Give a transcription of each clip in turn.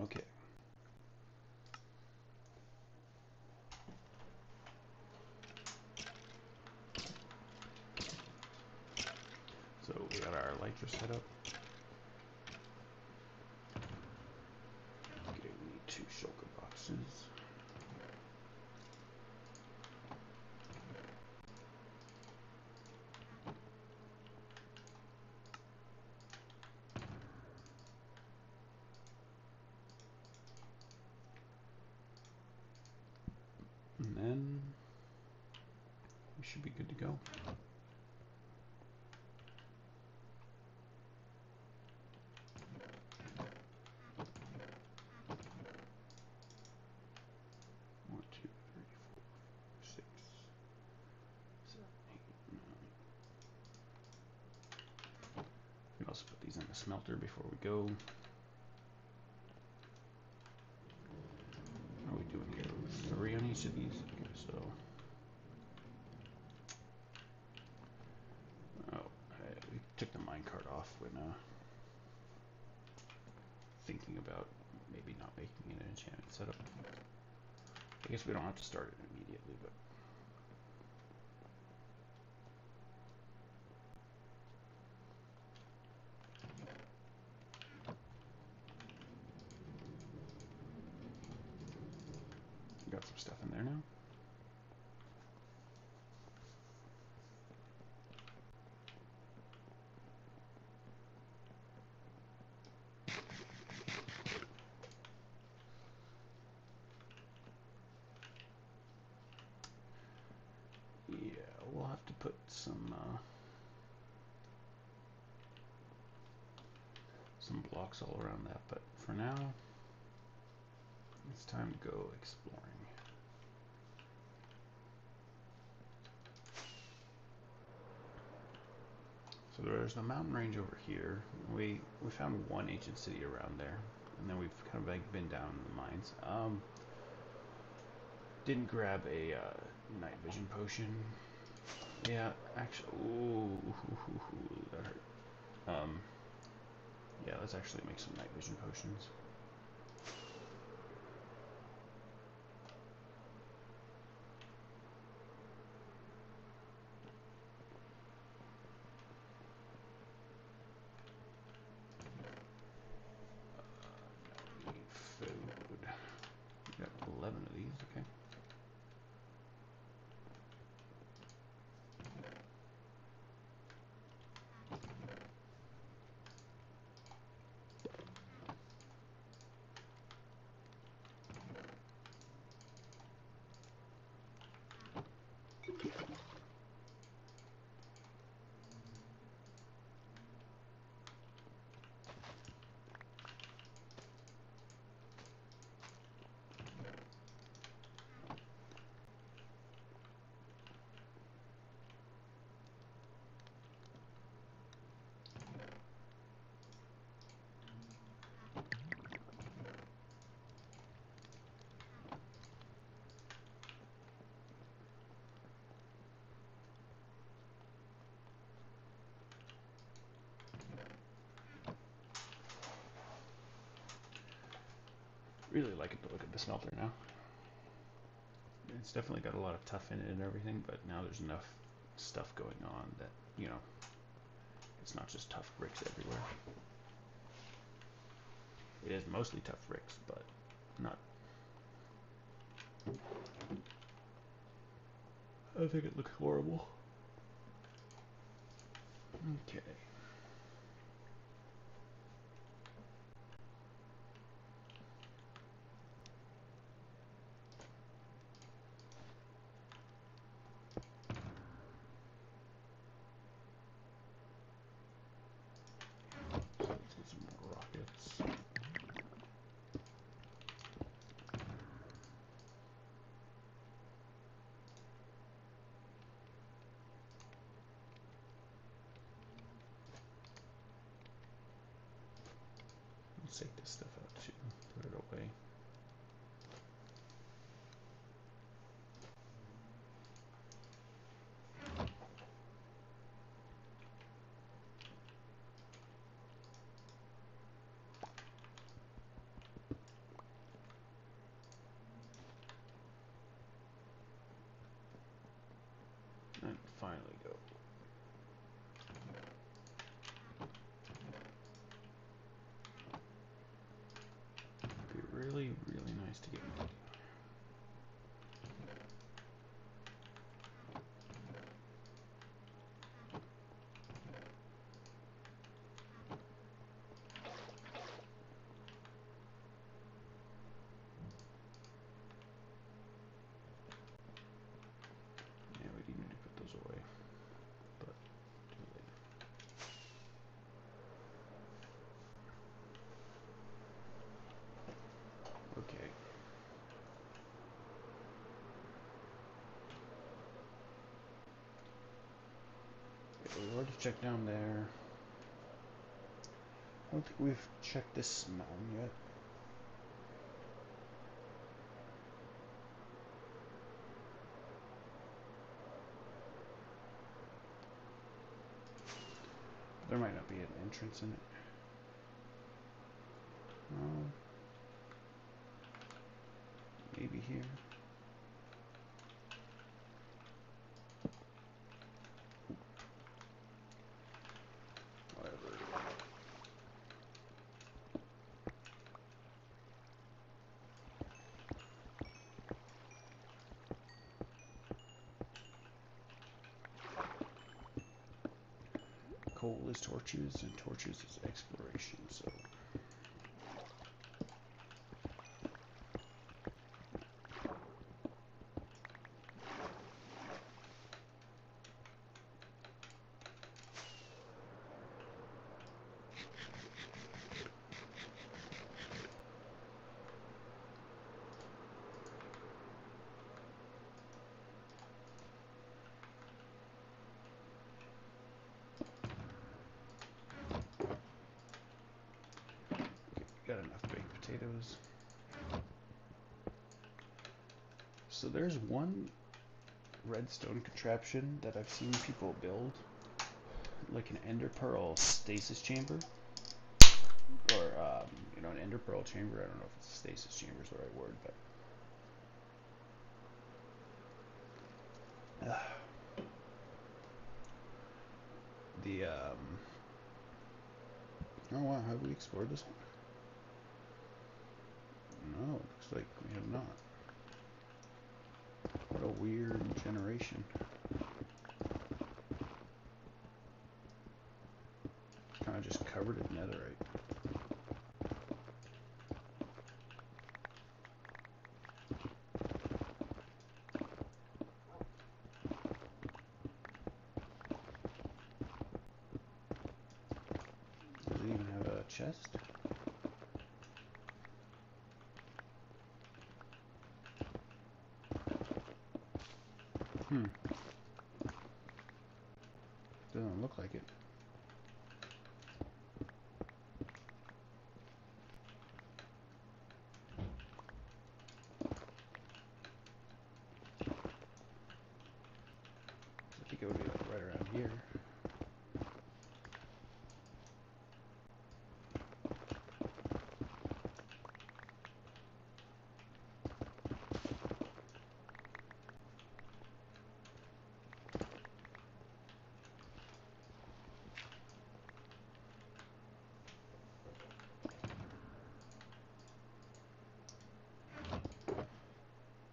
Okay. So we got our lighter set up. Okay, we need 2 shulker boxes. And then we should be good to go. One, two, three, four, 6, 7, 8, 9. We can also put these in the smelter before we go. How are we doing here? 3 on each of these? Okay, so. Oh, we took the minecart off when thinking about maybe not making an enchantment setup. I guess we don't have to start it immediately, but. Got some stuff in there now. Yeah, we'll have to put some blocks all around that, but for now, it's time to go exploring. So there's the mountain range over here. We found one ancient city around there, and then we've kind of like been down in the mines. Didn't grab a night vision potion. Yeah, actually, ooh, that hurt. Yeah, let's actually make some night vision potions. Now we need food. We got 11 of these, okay. Really liking the look of the smelter now. It's definitely got a lot of tough in it and everything, but now there's enough stuff going on that, you know, it's not just tough bricks everywhere. It is mostly tough bricks, but not. I think it looks horrible. Okay. Some more rockets. Let's take this stuff out too. Put it away. finally go. It'd be really, really nice to get ready. Yeah, we do need to put those away, but too late. Okay. We've already checked down there. I don't think we've checked this mountain yet. There might not be an entrance in it. Maybe here. Whatever. Coal is torches, and torches is exploration, so... Got enough baked potatoes. So there's one redstone contraption that I've seen people build, like an ender pearl stasis chamber, or you know, an ender pearl chamber. I don't know if it's stasis chamber is the right word, but the oh wow, have we explored this one? No, looks like we have not. What a weird generation. Kind of just covered in netherite. Does it even have a chest? Doesn't look like it. I think it would be like right around here.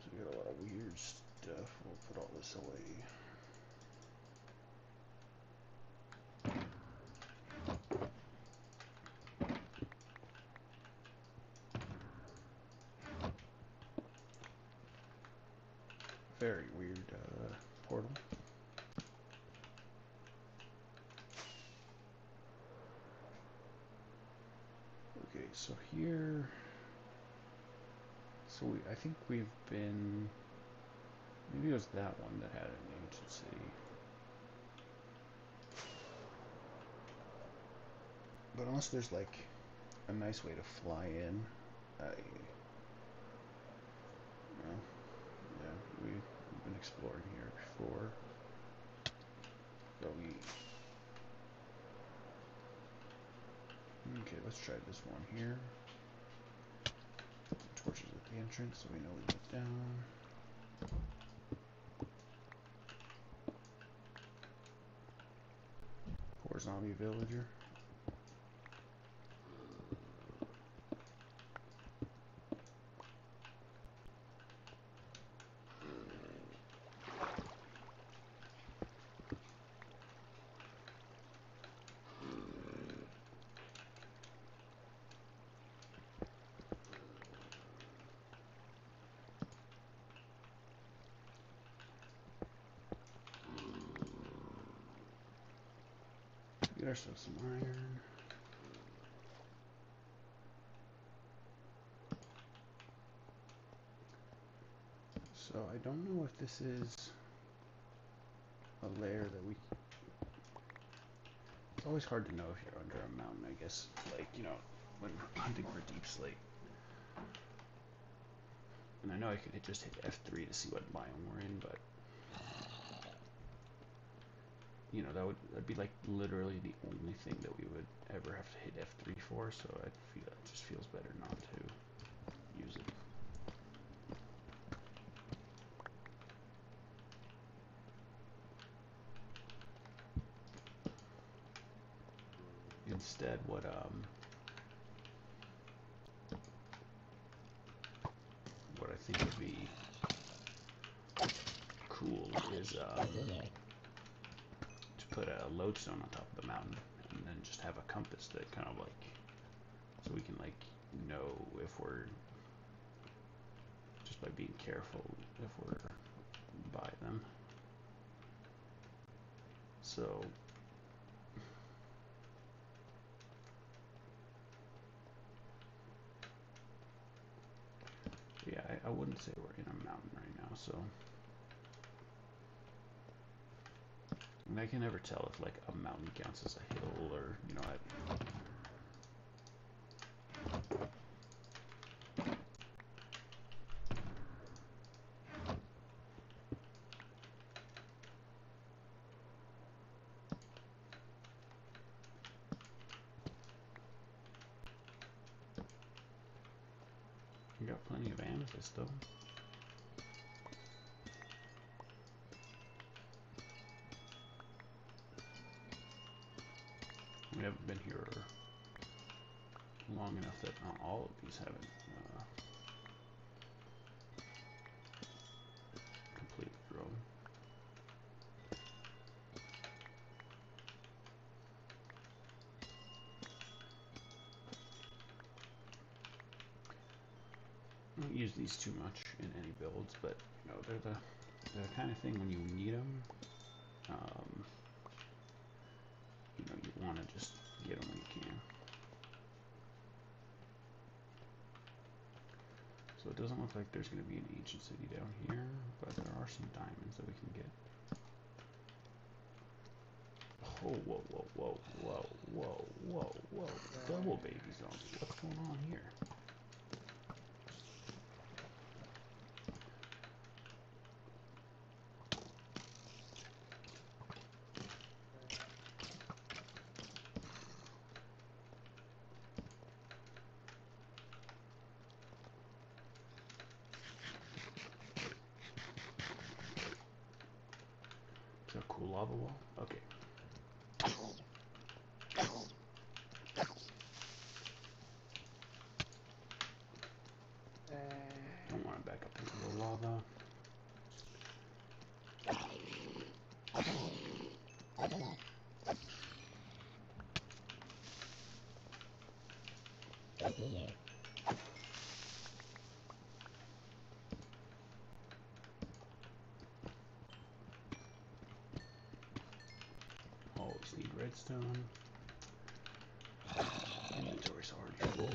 So we got a lot of weird stuff. We'll put all this away. Very weird portal. Okay, so here, so I think we've been, maybe it was that one that had an ancient city. But unless there's like a nice way to fly in, yeah, we've been exploring here before, but okay, let's try this one here. Put the torches at the entrance so we know we get down. zombie villager. Get ourselves some iron. So I don't know if this is a layer that we... It's always hard to know if you're under a mountain, I guess. Like, you know, when hunting for Deepslate. And I know I could just hit F3 to see what biome we're in, but... You know, that'd be like literally the only thing that we would ever have to hit F3 for, so I feel it just feels better not to use it. Instead, what I think would be cool is to put a lodestone on top of the mountain, and then just have a compass that kind of like, so we can like know if we're, just by being careful, if we're by them. So yeah, I wouldn't say we're in a mountain right now, so. And I can never tell if like a mountain counts as a hill or, you know, we got plenty of amethyst though. We haven't been here long enough that all of these haven't completely grown. I don't use these too much in any builds, but you know, they're the kind of thing when you need them. You know, you want to just get them when you can. So it doesn't look like there's going to be an ancient city down here, but there are some diamonds that we can get. Oh, whoa, whoa, whoa, whoa, whoa, whoa, whoa. Double baby zombie. What's going on here? Is that a cool lava wall? Okay. Don't want to back up into the lava. Always need redstone. Inventory's already full.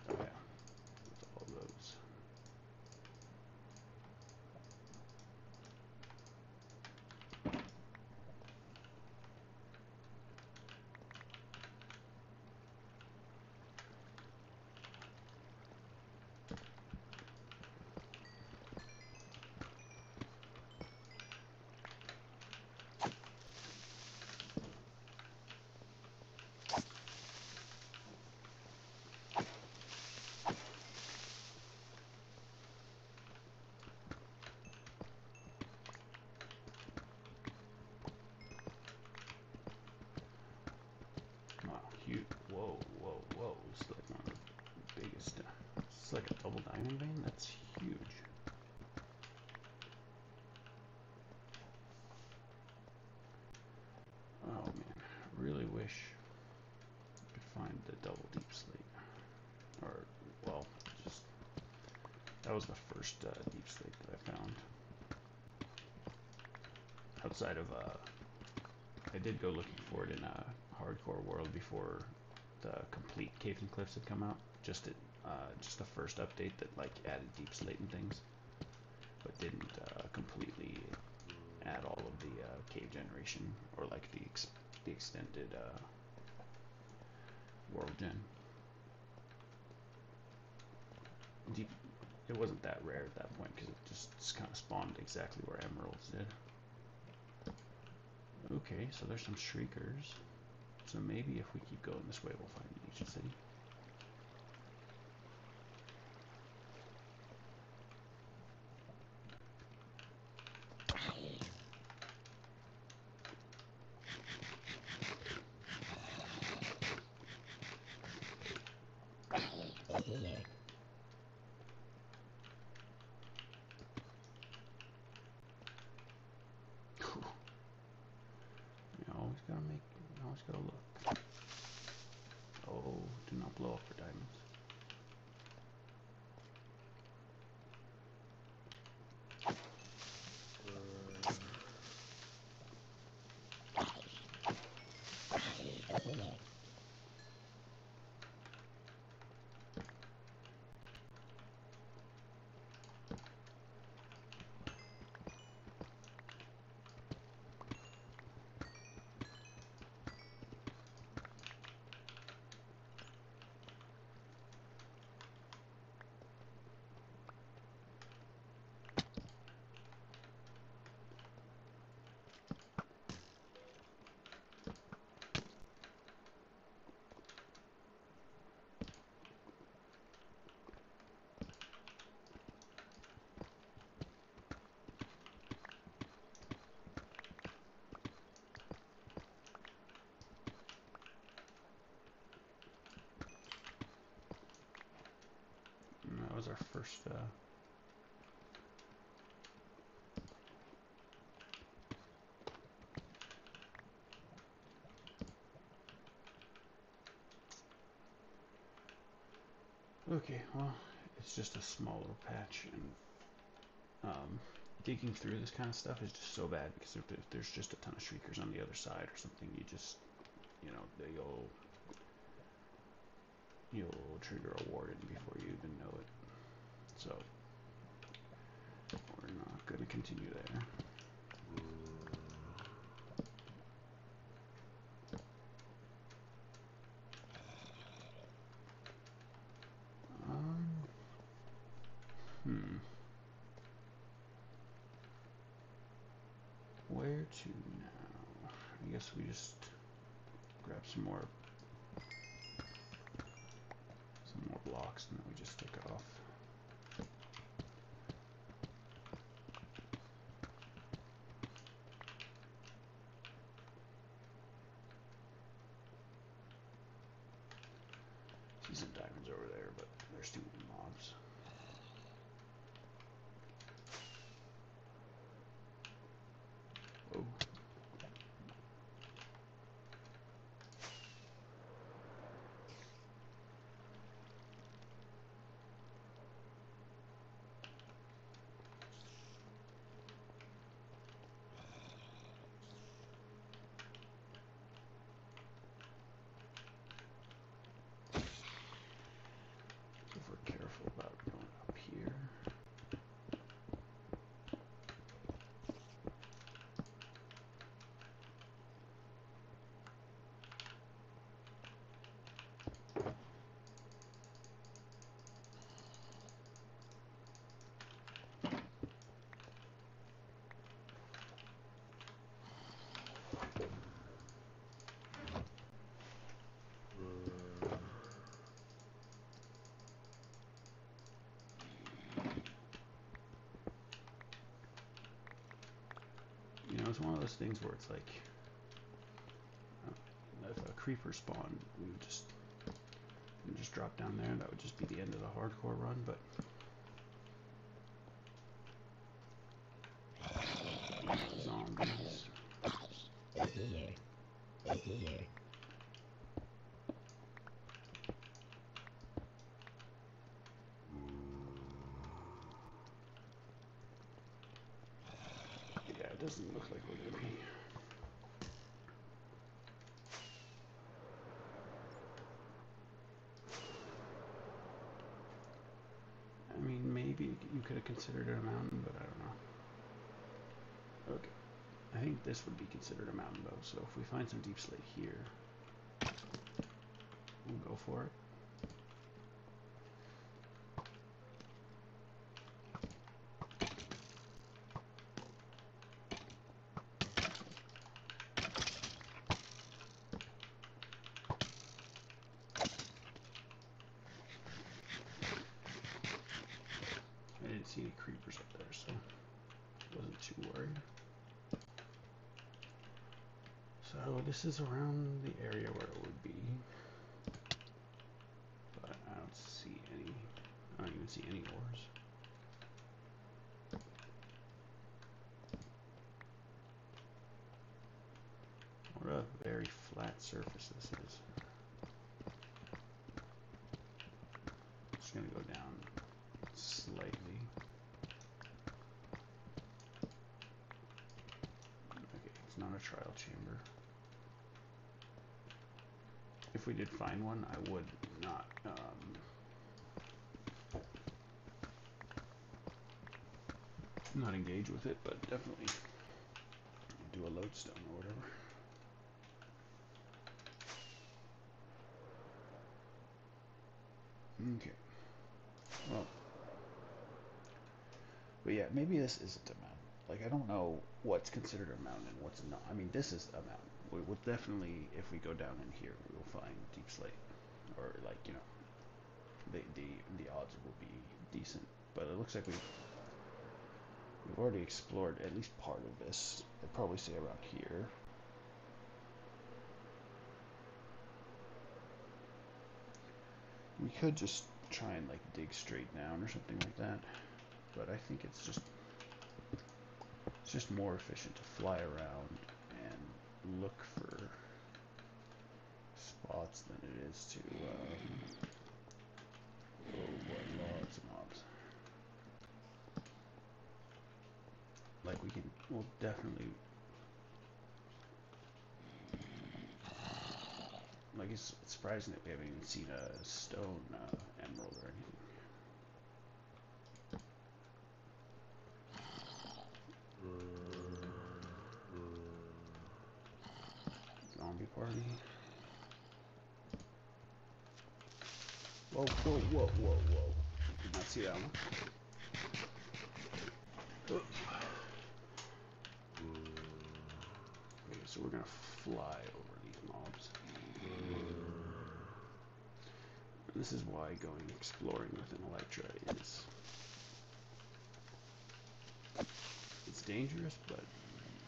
Oh yeah, with all those. It's like a double diamond vein? That's huge. Oh man, I really wish I could find the double deep slate. Or, well, just, that was the first deep slate that I found. Outside of, I did go looking for it in a hardcore world before the complete Caves and Cliffs had come out. Just the first update that like added deep slate and things, but didn't completely add all of the cave generation or like the extended world gen. Deep, it wasn't that rare at that point because it just kind of spawned exactly where emeralds did. Okay, so there's some shriekers. So maybe if we keep going this way, we'll find an ancient city. You always gotta look. Oh, do not blow up for diamonds. And that was our first okay, well, it's just a small little patch, and digging through this kind of stuff is just so bad because if there's just a ton of shriekers on the other side or something, you just, you know, you'll trigger a warden before you even know it. So we're not going to continue there. Where to now? I guess we just grab some more blocks and then we just take off. See some diamonds over there, but there's too many mobs. Whoa. If we're careful about going up here. You know, it's one of those things where it's like, if a creeper spawned, we would just just drop down there. That would just be the end of the hardcore run, but zombies. Yeah, it doesn't look like we're gonna be. I mean, maybe you could have considered it a mountain, but I don't know. Okay. I think this would be considered a mountain though, so if we find some deep slate here, we'll go for it. I didn't see any creepers up there, so wasn't too worried. So this is around the area where it would be, but I don't see any. I don't even see any ores. What a very flat surface this is. Just gonna go down slightly. Okay, it's not a trial chamber. If we did find one, I would not engage with it, but definitely do a lodestone or whatever. Okay. Well, but yeah, maybe this isn't a mountain. Like, I don't know what's considered a mountain and what's not. I mean, this is a mountain. We will definitely, if we go down in here, we will find deep slate, or like, you know, the odds will be decent. But it looks like we've already explored at least part of this. I'd probably say around here. We could just try and like dig straight down or something like that, but I think it's just more efficient to fly around and look for spots than it is to oh boy, lots of mobs. Like we'll definitely, like it's surprising that we haven't even seen a stone emerald or anything. Zombie party. Whoa, whoa, whoa, whoa, whoa. Did not see that one. Oh. Okay, so we're gonna fly over these mobs. This is why going exploring with an Electra is... It's dangerous, but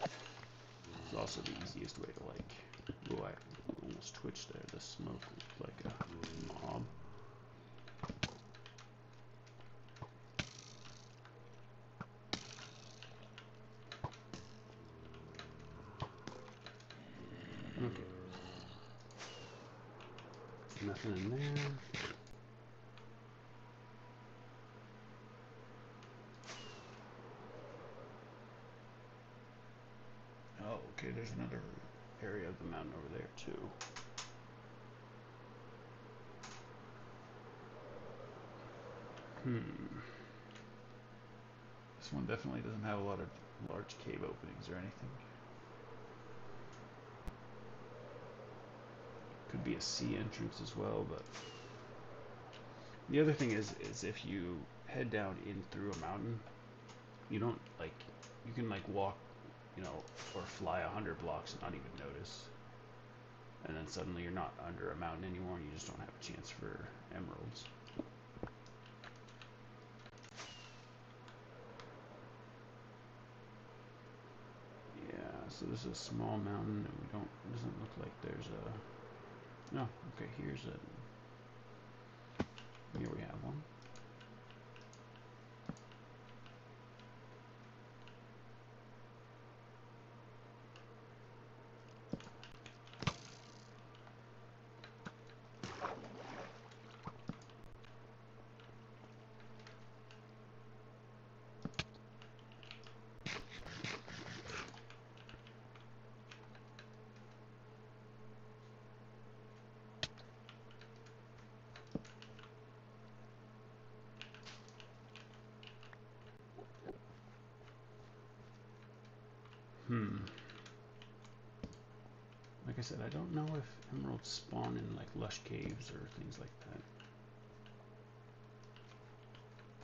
it's also the easiest way to like... Oh, I almost twitched there. The smoke looked like a mob. Okay. Nothing in there. Oh, okay, there's another area of the mountain over there, too. This one definitely doesn't have a lot of large cave openings or anything. Could be a sea entrance as well, but... The other thing is if you head down in through a mountain, you don't, like, you can, like, walk, you know, or fly 100 blocks and not even notice. And then suddenly you're not under a mountain anymore and you just don't have a chance for emeralds. Yeah, so this is a small mountain and it doesn't look like there's a... No, okay, here's a... Here we have one. Like I said, I don't know if emeralds spawn in like lush caves or things like that.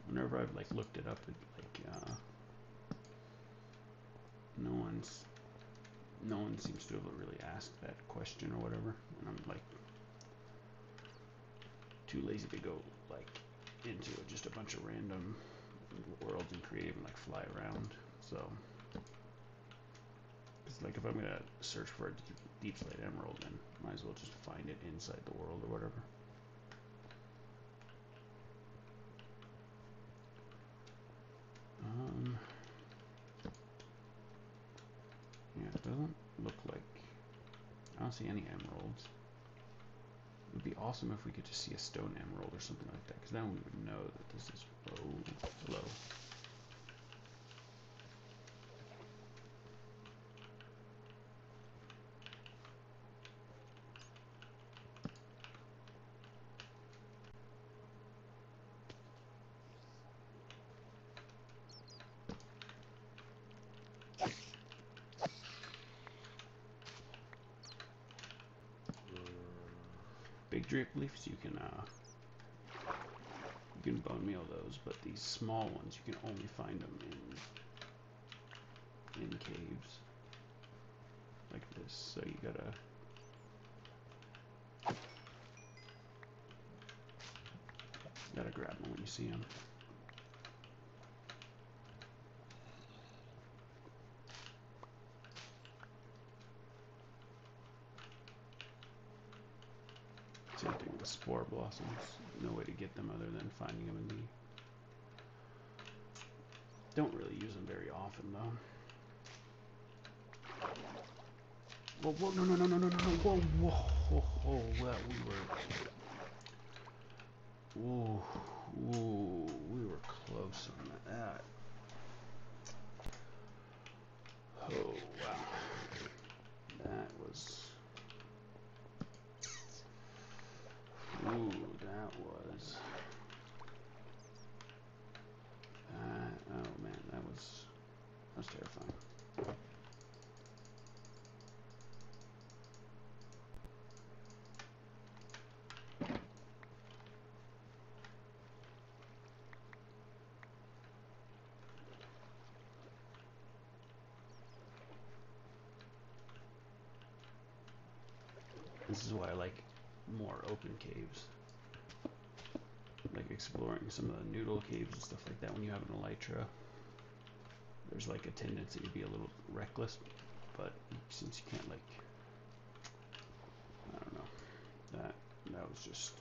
Whenever I've like looked it up, it no one seems to have really asked that question or whatever, and I'm like too lazy to go like into just a bunch of random worlds and create and like fly around. So it's like if I'm gonna search for a Deepslate emerald, then might as well just find it inside the world or whatever. Yeah, it doesn't look like, I don't see any emeralds. It would be awesome if we could just see a stone emerald or something like that, because then we would know that this is, oh, hello. Big drip leaves, you can bone meal those, but these small ones you can only find them in caves like this. So you gotta grab them when you see them. Same thing with spore blossoms. No way to get them other than finding them in the. Don't really use them very often though. Whoa, whoa, no, whoa, whoa, whoa, whoa, that whoa, whoa, we were close on that. Oh, wow. That was, ooh, that was, oh man, that was terrifying. This is why I like more open caves. Like exploring some of the noodle caves and stuff like that when you have an elytra. There's like a tendency to be a little reckless, but since you can't like, I don't know, that was just.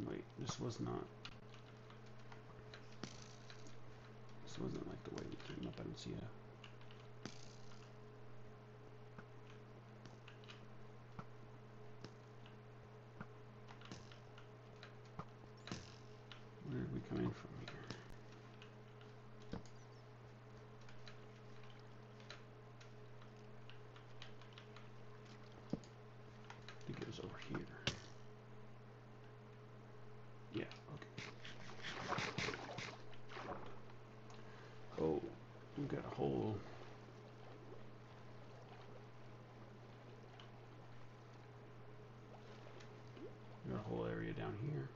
Wait, this wasn't like the way we came up. I don't see a... Where did we come in from here? I think it was over here. Yeah, okay. Oh, we've got a whole... We've got a whole area down here.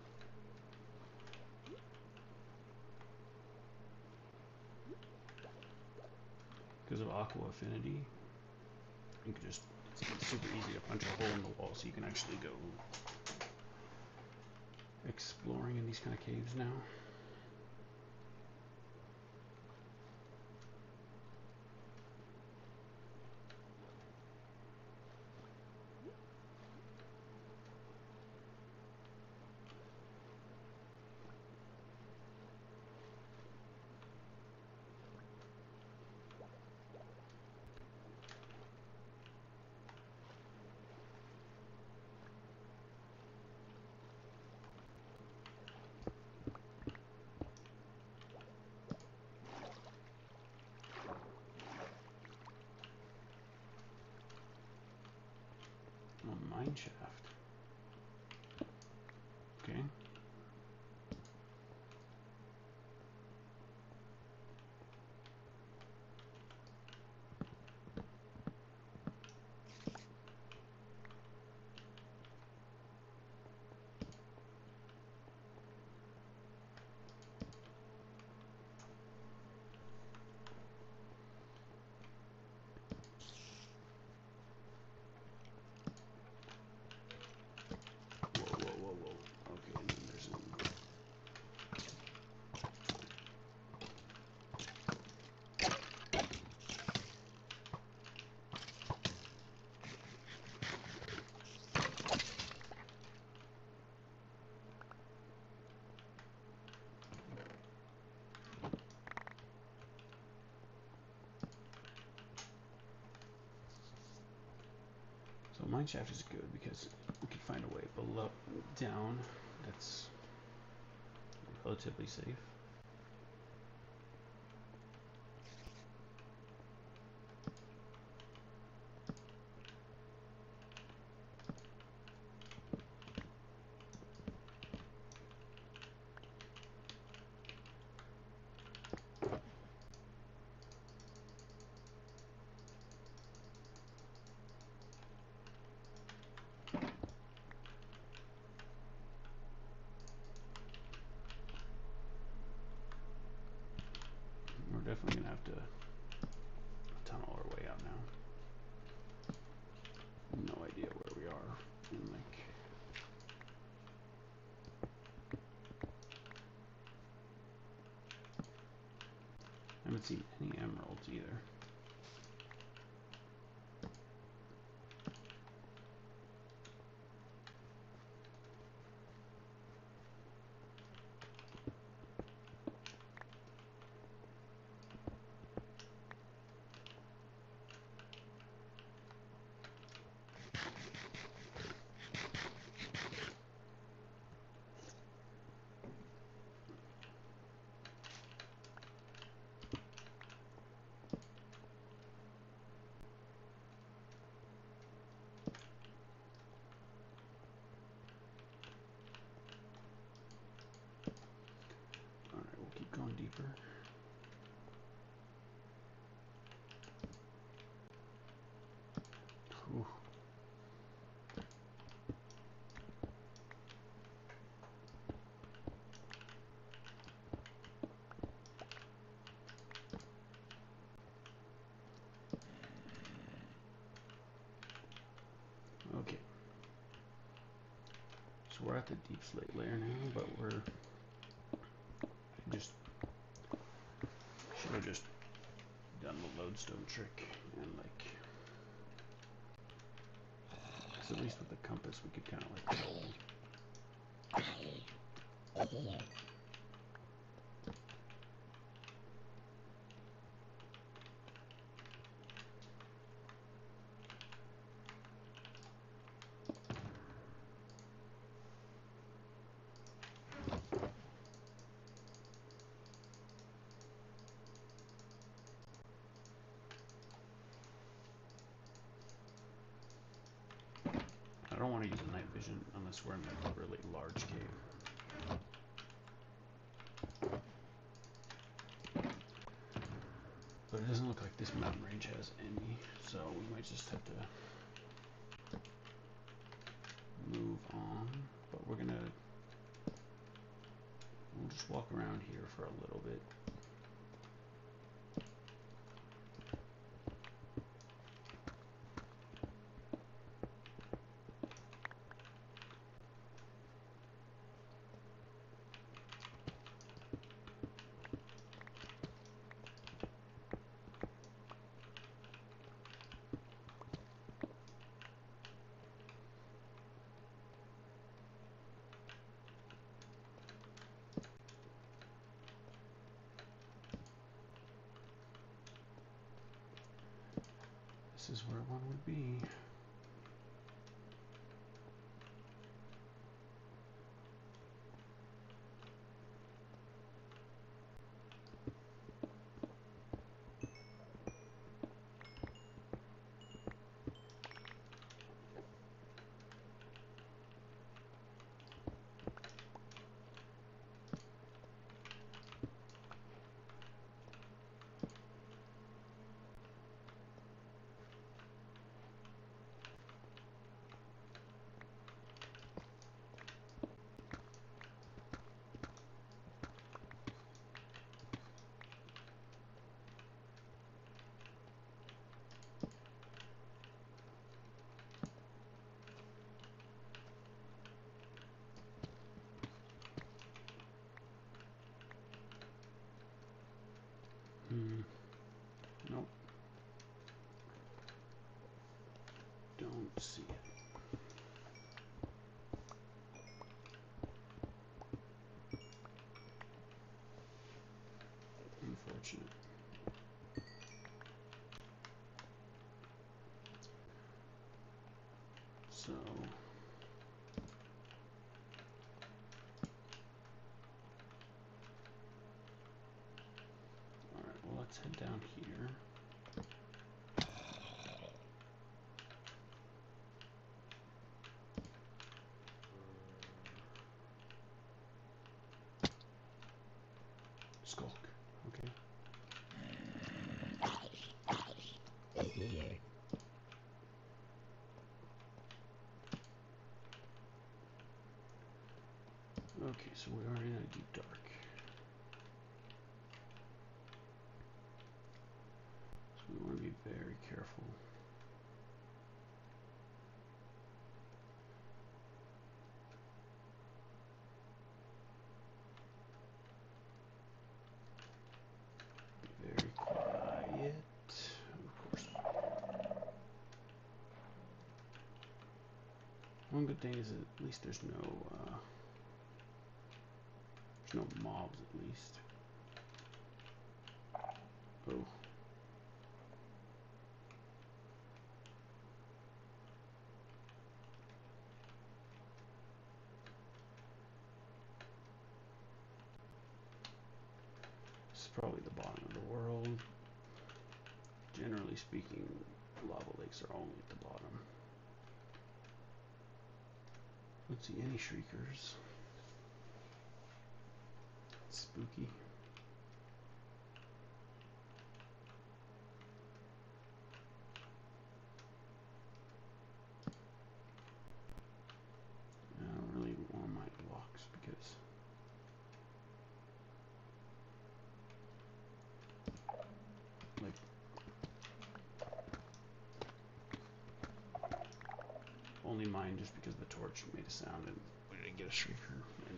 Because of aqua affinity, you can just, it's super easy to punch a hole in the wall, so you can actually go exploring in these kind of caves now. A mine shaft. Okay. Whoa. Okay, and then there's an... So mine shaft is good because we can find a way below, down, that's relatively safe. We're definitely gonna have to tunnel our way out now. No idea where we are. And like, I haven't seen any emeralds either. Alright, we'll keep going deeper. Ooh. Okay. So we're at the Deepslate layer now, but I just should have just done the lodestone trick and like, because at least with the compass we could kind of like tell I don't want to use a night vision unless we're in like a really large cave. But it doesn't look like this mountain range has any, so we might just have to move on. But we'll just walk around here for a little bit. This is where one would be. Nope. Don't see it. Unfortunate. So alright, well let's head down here. Skulk, okay. Okay, so we are in a deep dark. So we want to be very careful. Be very quiet. Of course. One good thing is at least there's no mobs at least. Oh. This is probably the bottom of the world. Generally speaking, lava lakes are only at the bottom. Don't see any shriekers. Spooky. I don't really want my blocks because like only mine just because the torch made a sound and we didn't get a shrieker. And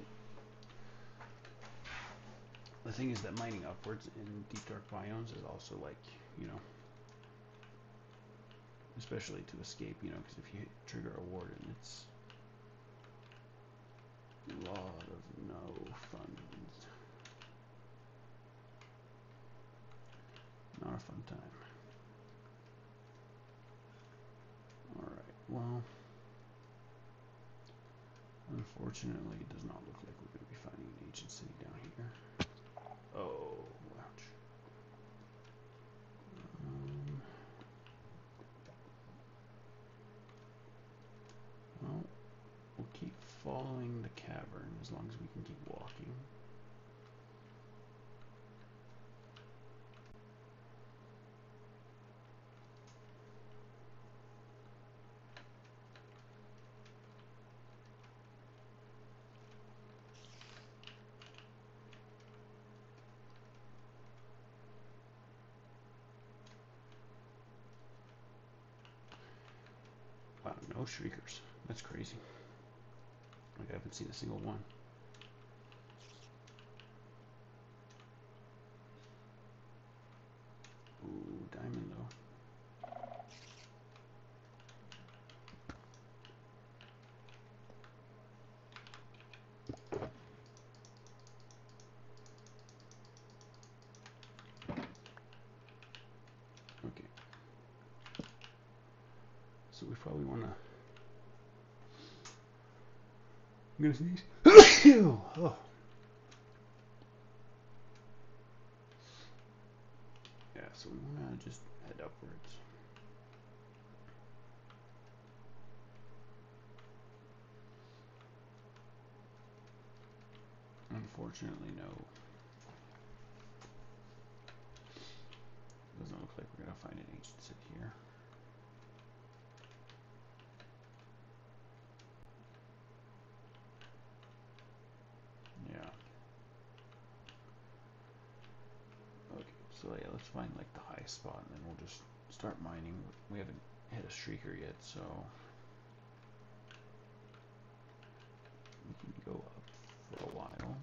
the thing is that mining upwards in deep dark biomes is also like, you know, especially to escape, you know, because if you trigger a warden, it's lot of no funds. Not a fun time. Alright, well, unfortunately it does not look like we're going to be finding an ancient city down here. Oh, ouch. Well, we'll keep following the cavern as long as we can keep walking. Wow, no shriekers. That's crazy. Like I haven't seen a single one. Ooh, diamond though. Okay. So we probably want to... I'm gonna sneeze. Oh. Yeah, so we want to just head upwards. Unfortunately, no. Doesn't look like we're gonna find an ancient city here. Yeah. Okay, so yeah, let's find like the highest spot and then we'll just start mining. We haven't hit a streaker yet, so we can go up for a while.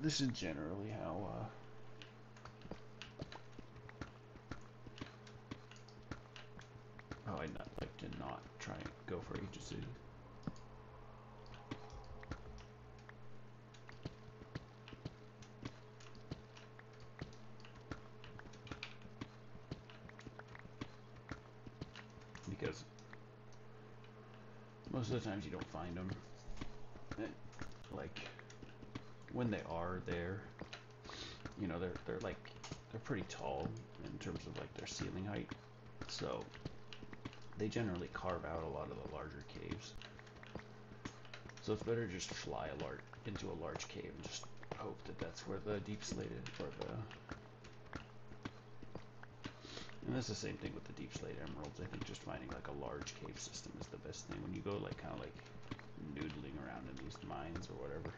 This is generally how I like to not try and go for agency. Because most of the times you don't find them. And, like when they are there, you know, they're pretty tall in terms of like their ceiling height. So they generally carve out a lot of the larger caves. So it's better to just fly into a large cave and just hope that that's where the deepslated or the... And that's the same thing with the deepslate emeralds. I think just finding like a large cave system is the best thing when you go like kind of like noodling around in these mines or whatever.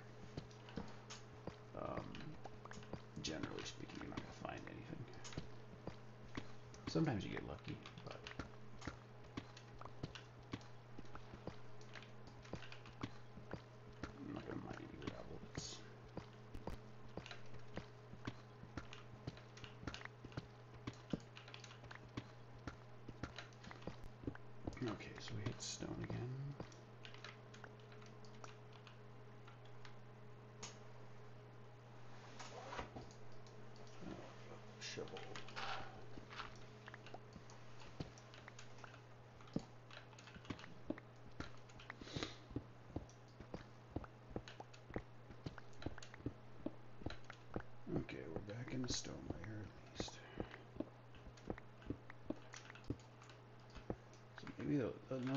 Generally speaking, you're not gonna find anything. Sometimes you get lucky, but I'm not gonna mine any gravel. It's okay, so we hit stone again. Shovel. Okay, we're back in the stone layer at least. So maybe no,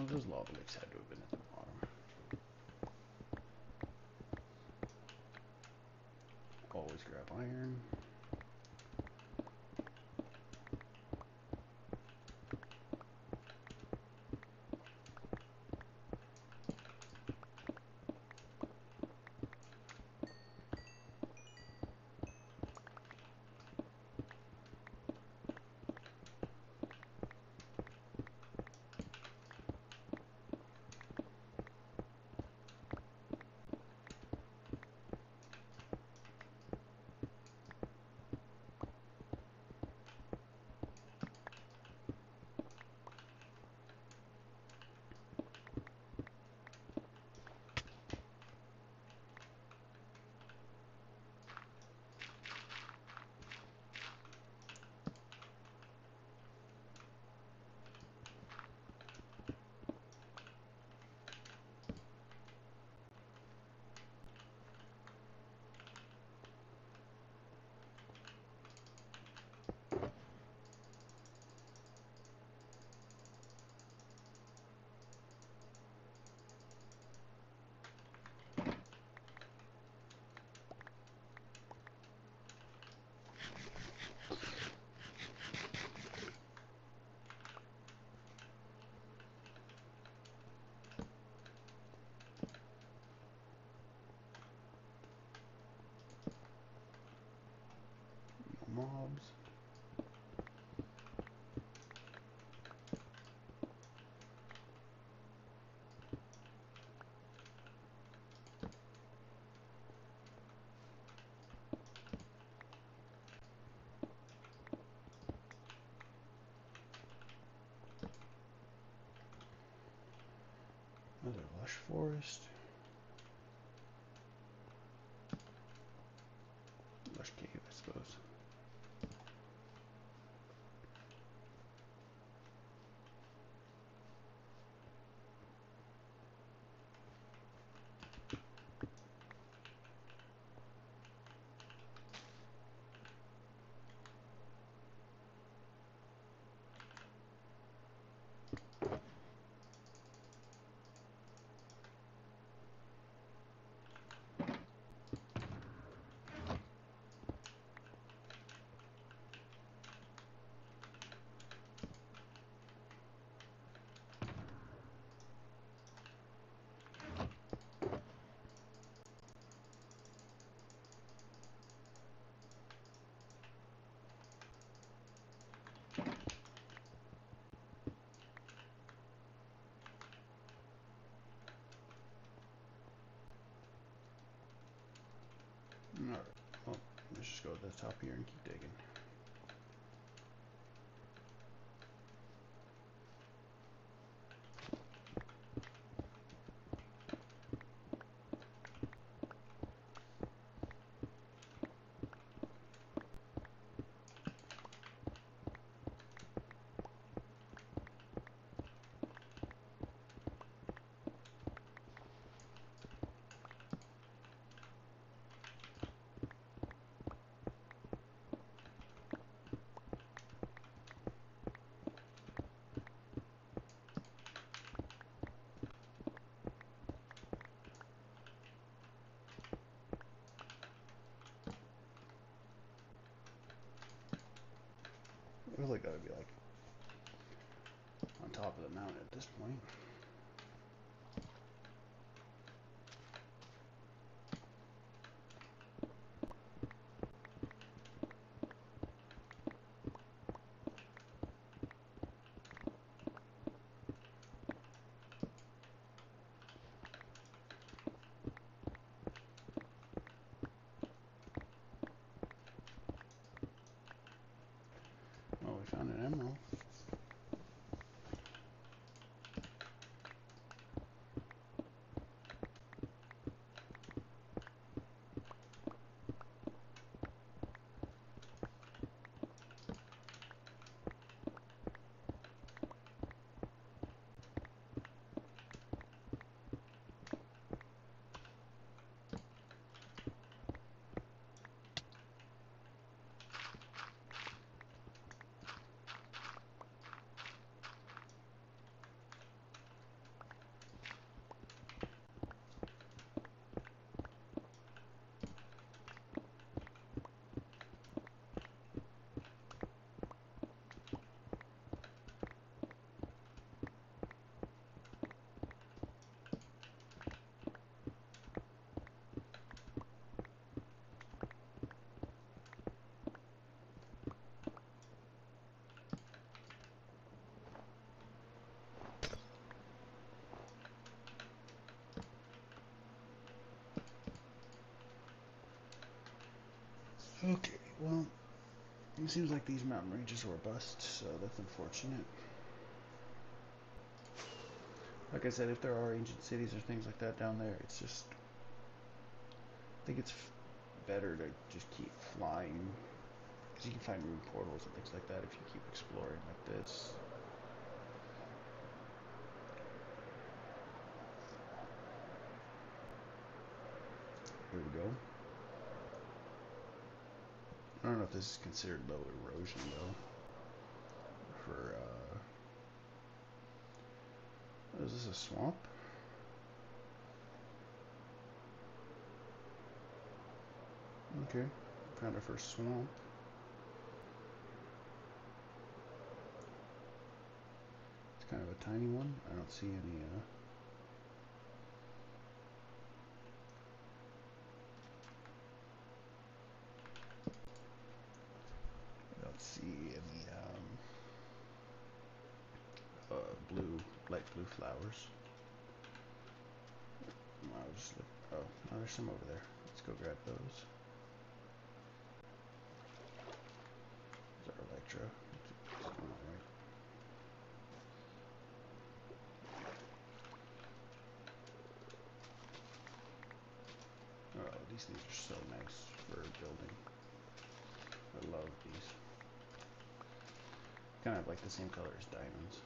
those lava lakes had to have been at the bottom. Always grab iron. mobs. Another lush forest. Lush cave, I suppose. Alright, well, let's just go to the top here and keep digging. It really gotta be like on top of the mountain at this point. Oh, we found an emerald. Okay, well, it seems like these mountain ranges were a bust, so that's unfortunate. Like I said, if there are ancient cities or things like that down there, it's just, I think it's better to just keep flying, because you can find rune portals and things like that if you keep exploring like this. Here we go. I don't know if this is considered low erosion though. For is this a swamp? Okay, found our first swamp. It's kind of a tiny one. I don't see any light blue flowers. I'll just look. Oh, no, there's some over there. Let's go grab those. There's our Electra. Alright. Oh, these things are so nice for building. I love these. Kind of like the same color as diamonds.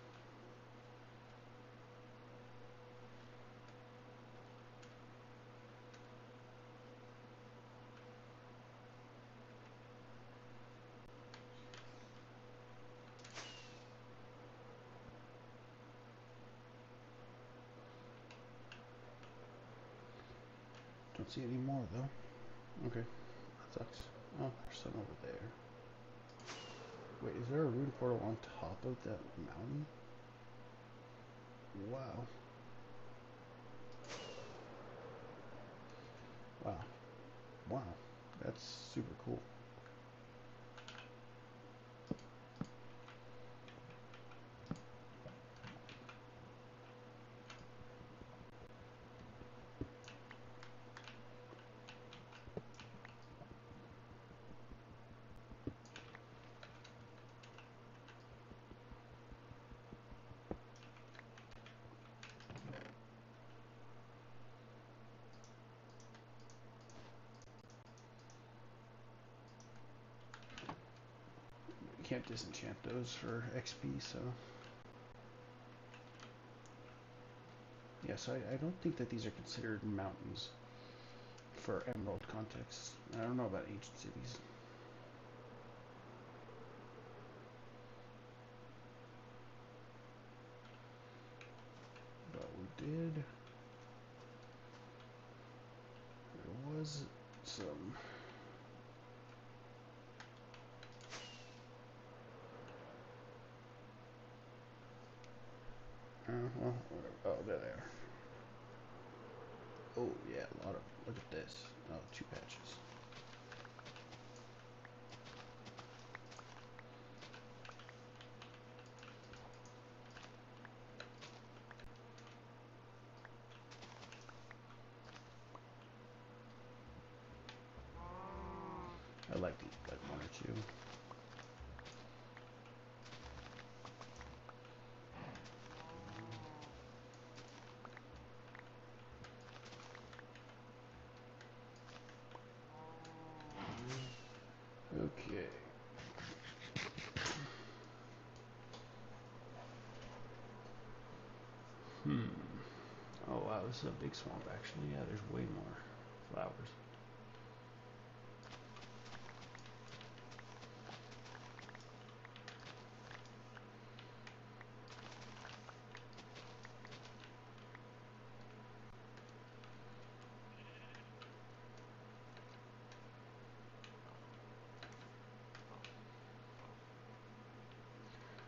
Don't see any more though. Okay, that sucks. Oh, there's some over there. Wait, is there a rune portal on top of that mountain? Wow. Wow. Wow. That's super cool. You can't disenchant those for XP, so... Yeah, so I don't think that these are considered mountains for Emerald context. I don't know about ancient cities. But we did... There was some... well, whatever. Oh, there they are. Oh, yeah, a lot of... Look at this. Oh, 2 patches. I like to eat like 1 or 2. Okay. Oh wow, this is a big swamp actually. Yeah, there's way more flowers.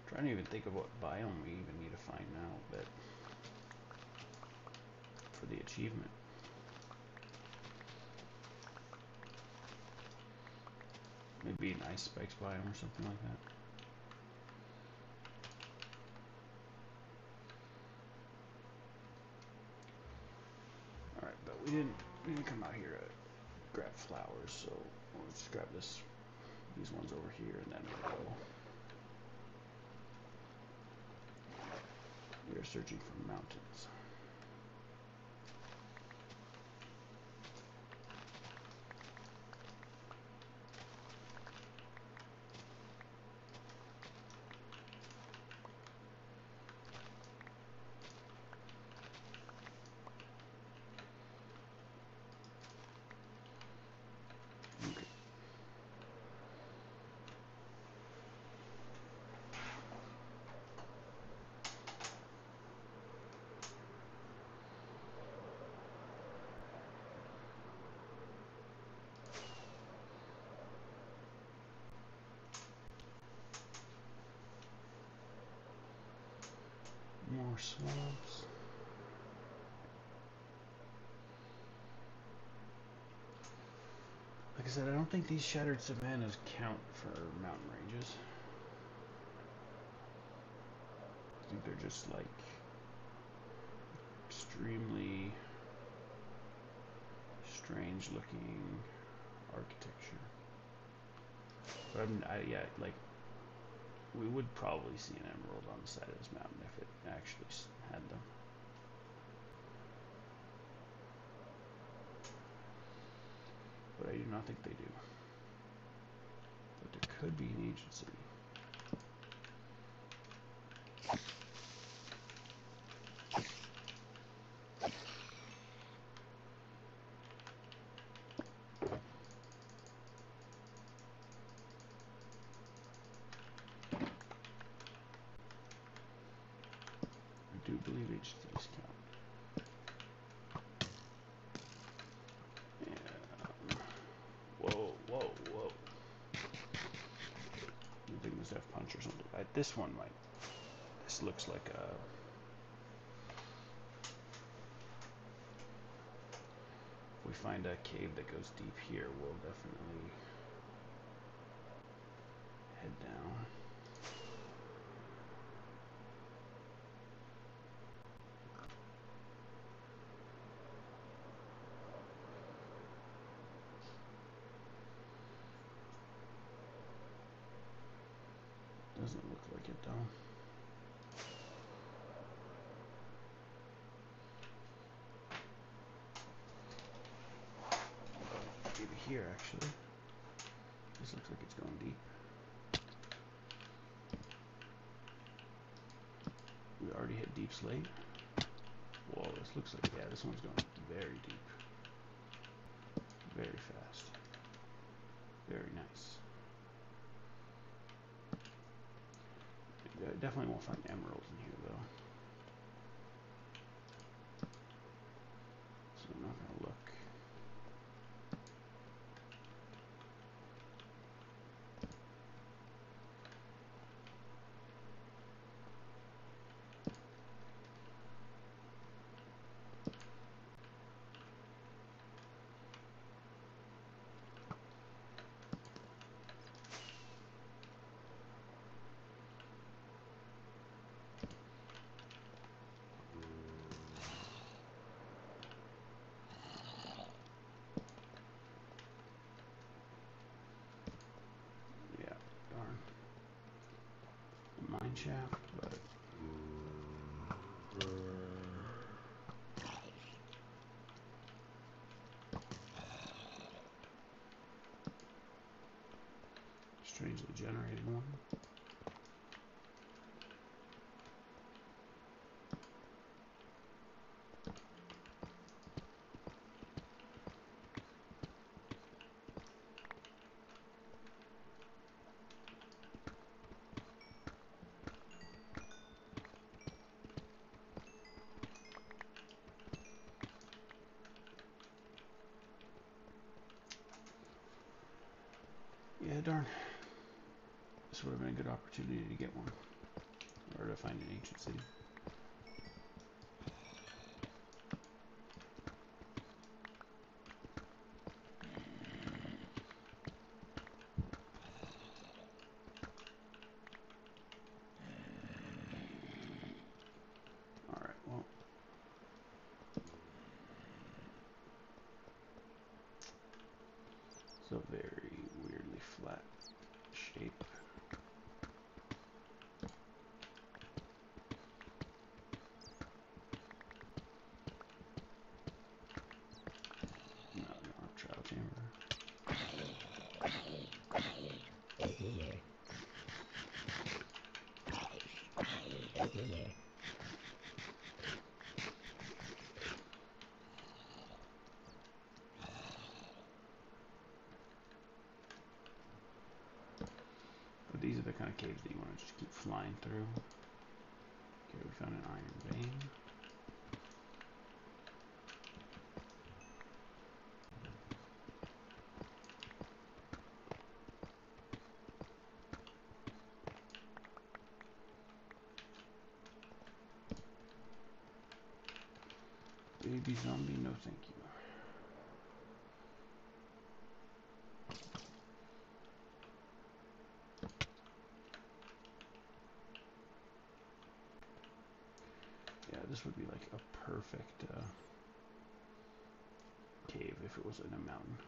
Trying to even think of what biome we even need to find now, but for the achievement. Maybe an ice spikes biome or something like that. Alright, but we didn't come out here to grab flowers, so let's just grab these ones over here and then we are searching for mountains. Okay. More swamps. Like I said, I don't think these shattered savannas count for mountain ranges. I think they're just like extremely strange looking architecture. But yeah, like, we would probably see an emerald on the side of this mountain if it actually had them. But I do not think they do. But there could be an ancient city. I do believe ancient cities count. Yeah. Whoa, whoa, whoa. I think this have punch or something. This one might. This looks like a... If we find a cave that goes deep here, we'll definitely head down. Doesn't look like it though. Maybe here actually. This looks like it's going deep. We already hit Deepslate. Whoa, this looks like, yeah, this one's going very deep. Very fast. Very nice. Definitely won't find emeralds in here though. So I'm not gonna look. Yeah, darn. The mine shaft, but strangely generated one. Yeah, darn. This would have been a good opportunity to get one. Or to find an ancient city. Alright, well. It's a very weirdly flat shape. No, trial chamber. But these are the kind of caves that you want to just keep flying through. Okay, we found an iron vein. Baby zombie, no thank you. This would be like a perfect cave if it was in a mountain.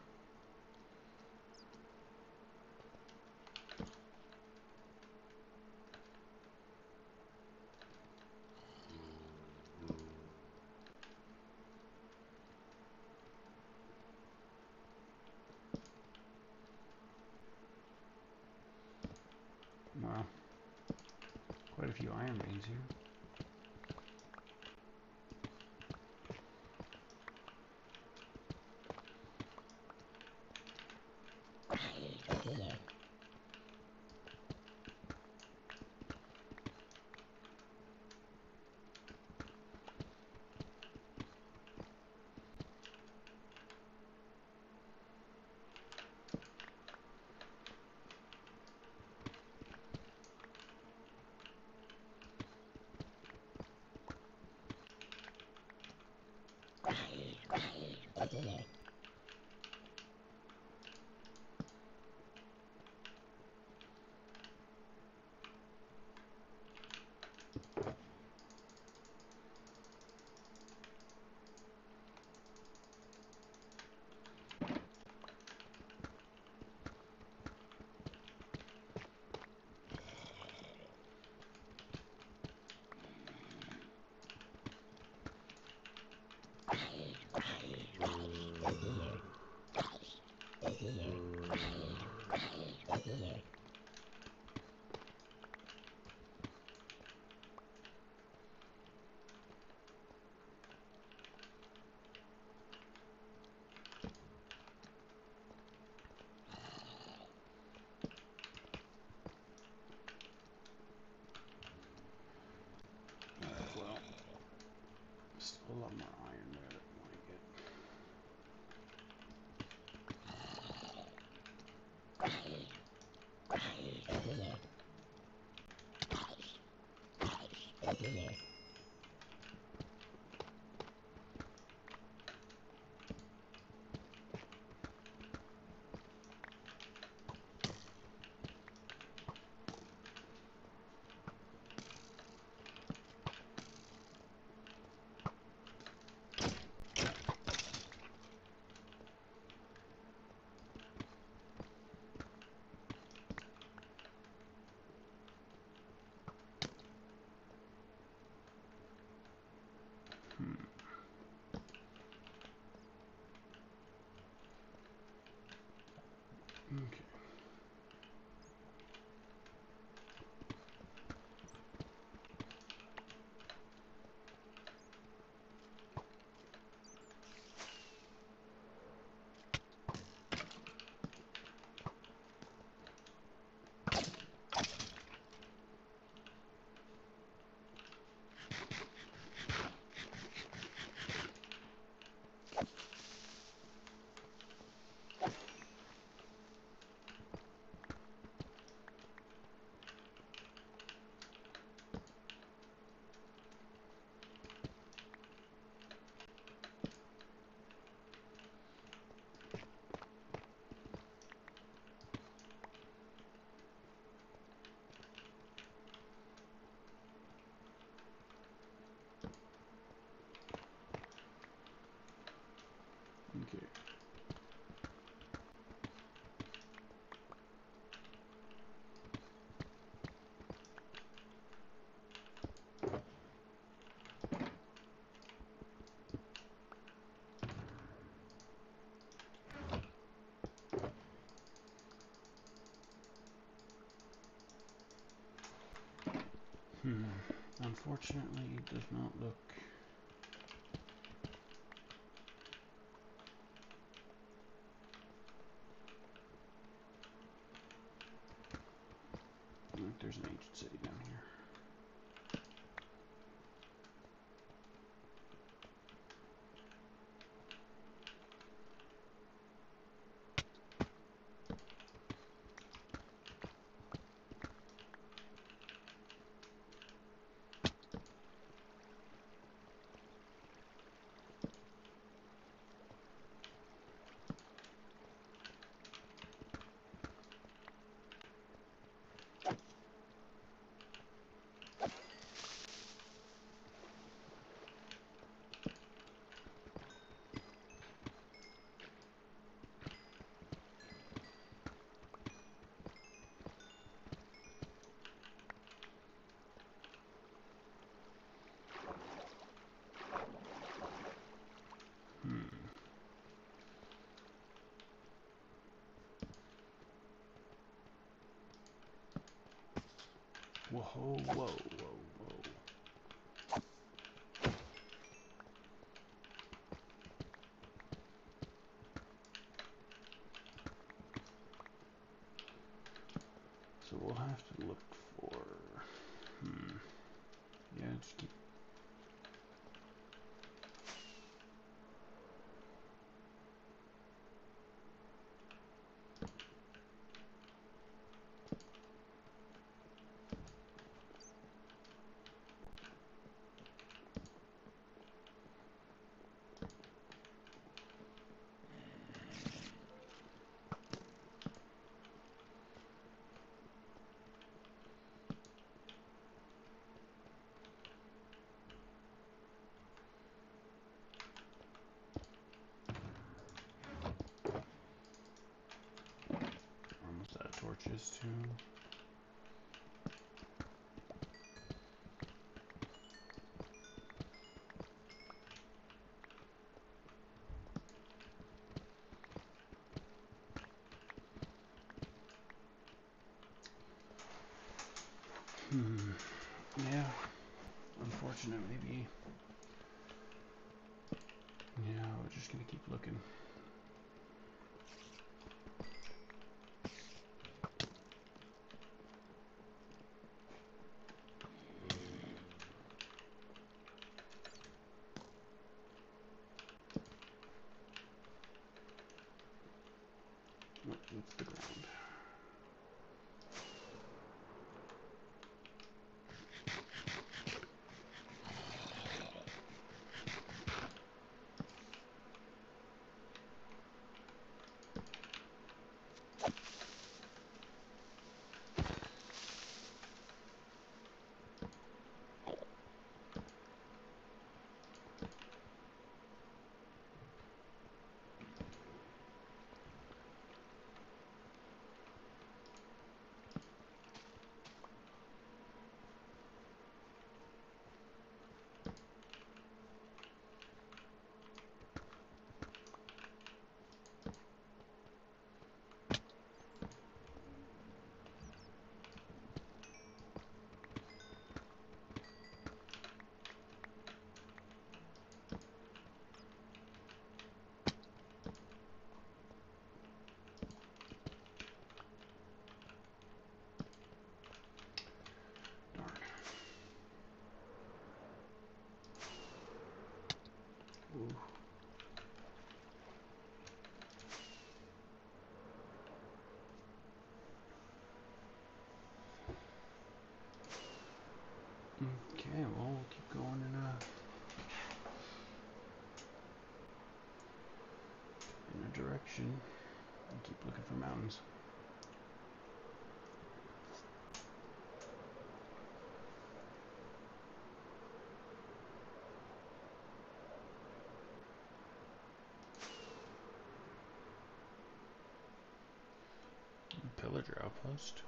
Wow, quite a few iron veins here. Well, still a lot more iron there that we want to get. Okay. Okay. Unfortunately, it does not look like there's an ancient city down here. Whoa, whoa, whoa, whoa. So we'll have to look for, yeah, just keep. Almost out of torches too. Yeah. Unfortunately, yeah, we're just gonna keep looking. What's the ground? Ooh. Okay, well, we'll keep going in a direction and keep looking for mountains. Pillager outpost.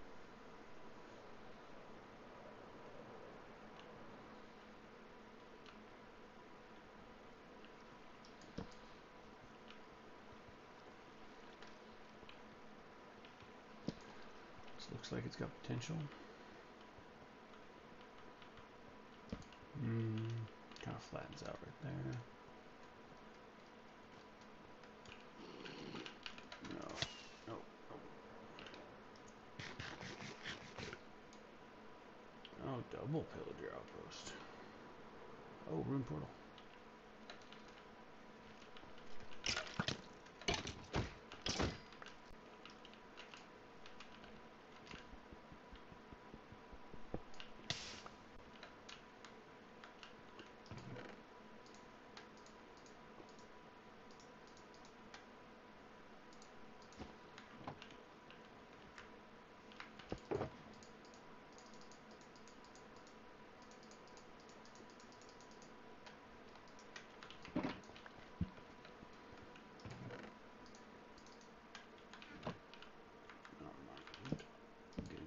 This looks like it's got potential. Kind of flattens out right there. No, no, no. Oh, double pillager outpost. Oh, rune portal.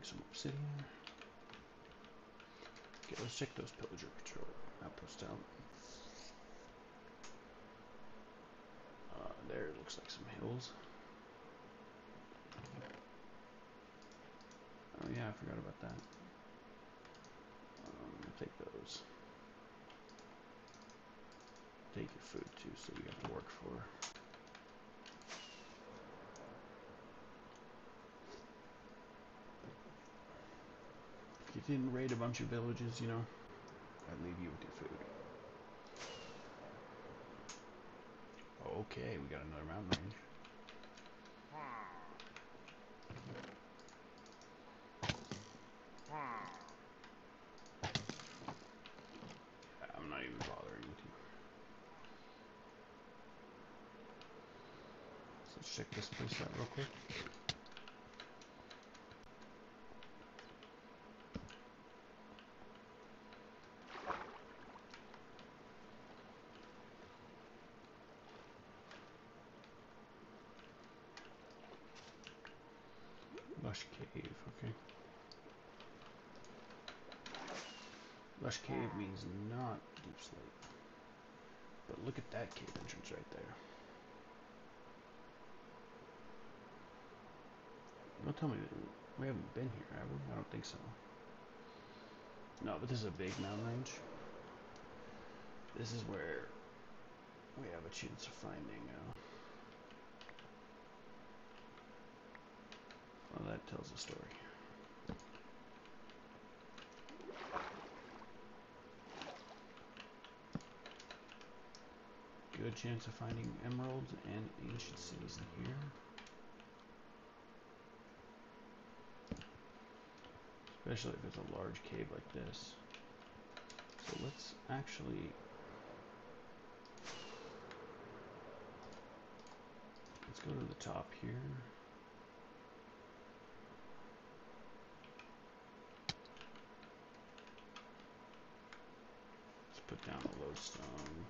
Some obsidian. Okay, let's check those pillager patrol outposts out. There it looks like some hills. Oh yeah, I forgot about that. take those. Take your food too, so you have to work for. If you didn't raid a bunch of villages, you know, I'd leave you with your food. Okay, we got another mountain range. I'm not even bothering with you. So let's check this place out real quick. Lush Cave, okay. Lush Cave means not Deepslate. But look at that cave entrance right there. Don't tell me that we haven't been here, have we? I don't think so. No, but this is a big mountain range. This is where we have a chance of finding. Well, that tells a story. Good chance of finding emeralds and ancient cities in here. Especially if it's a large cave like this. So let's actually... Let's go to the top here. Let's put down the lodestone.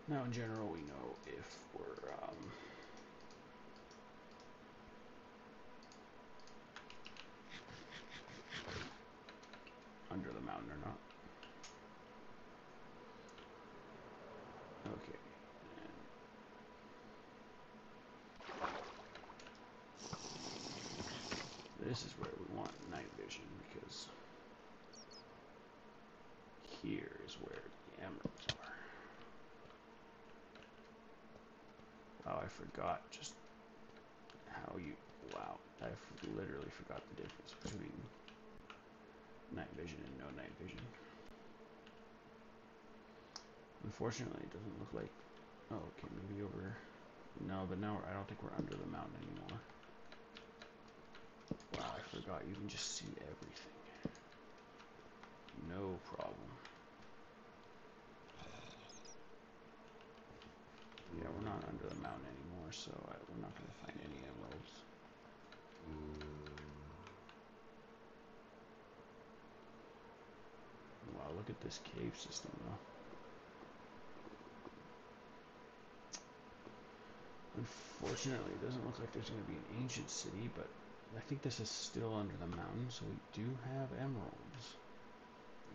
Now in general we know if we're under the mountain or not. Okay. And this is where we want night vision because here is where the emeralds are. Wow, I forgot just how you... Wow, I literally forgot the difference between night vision and no night vision. Unfortunately, it doesn't look like... Oh, okay, maybe over... No, but now I don't think we're under the mountain anymore. Wow, I forgot you can just see everything. No problem. Yeah, we're not under the mountain anymore, so we're not going to find any emeralds. Wow, look at this cave system, though. Unfortunately, it doesn't look like there's going to be an ancient city, but I think this is still under the mountain, so we do have emeralds.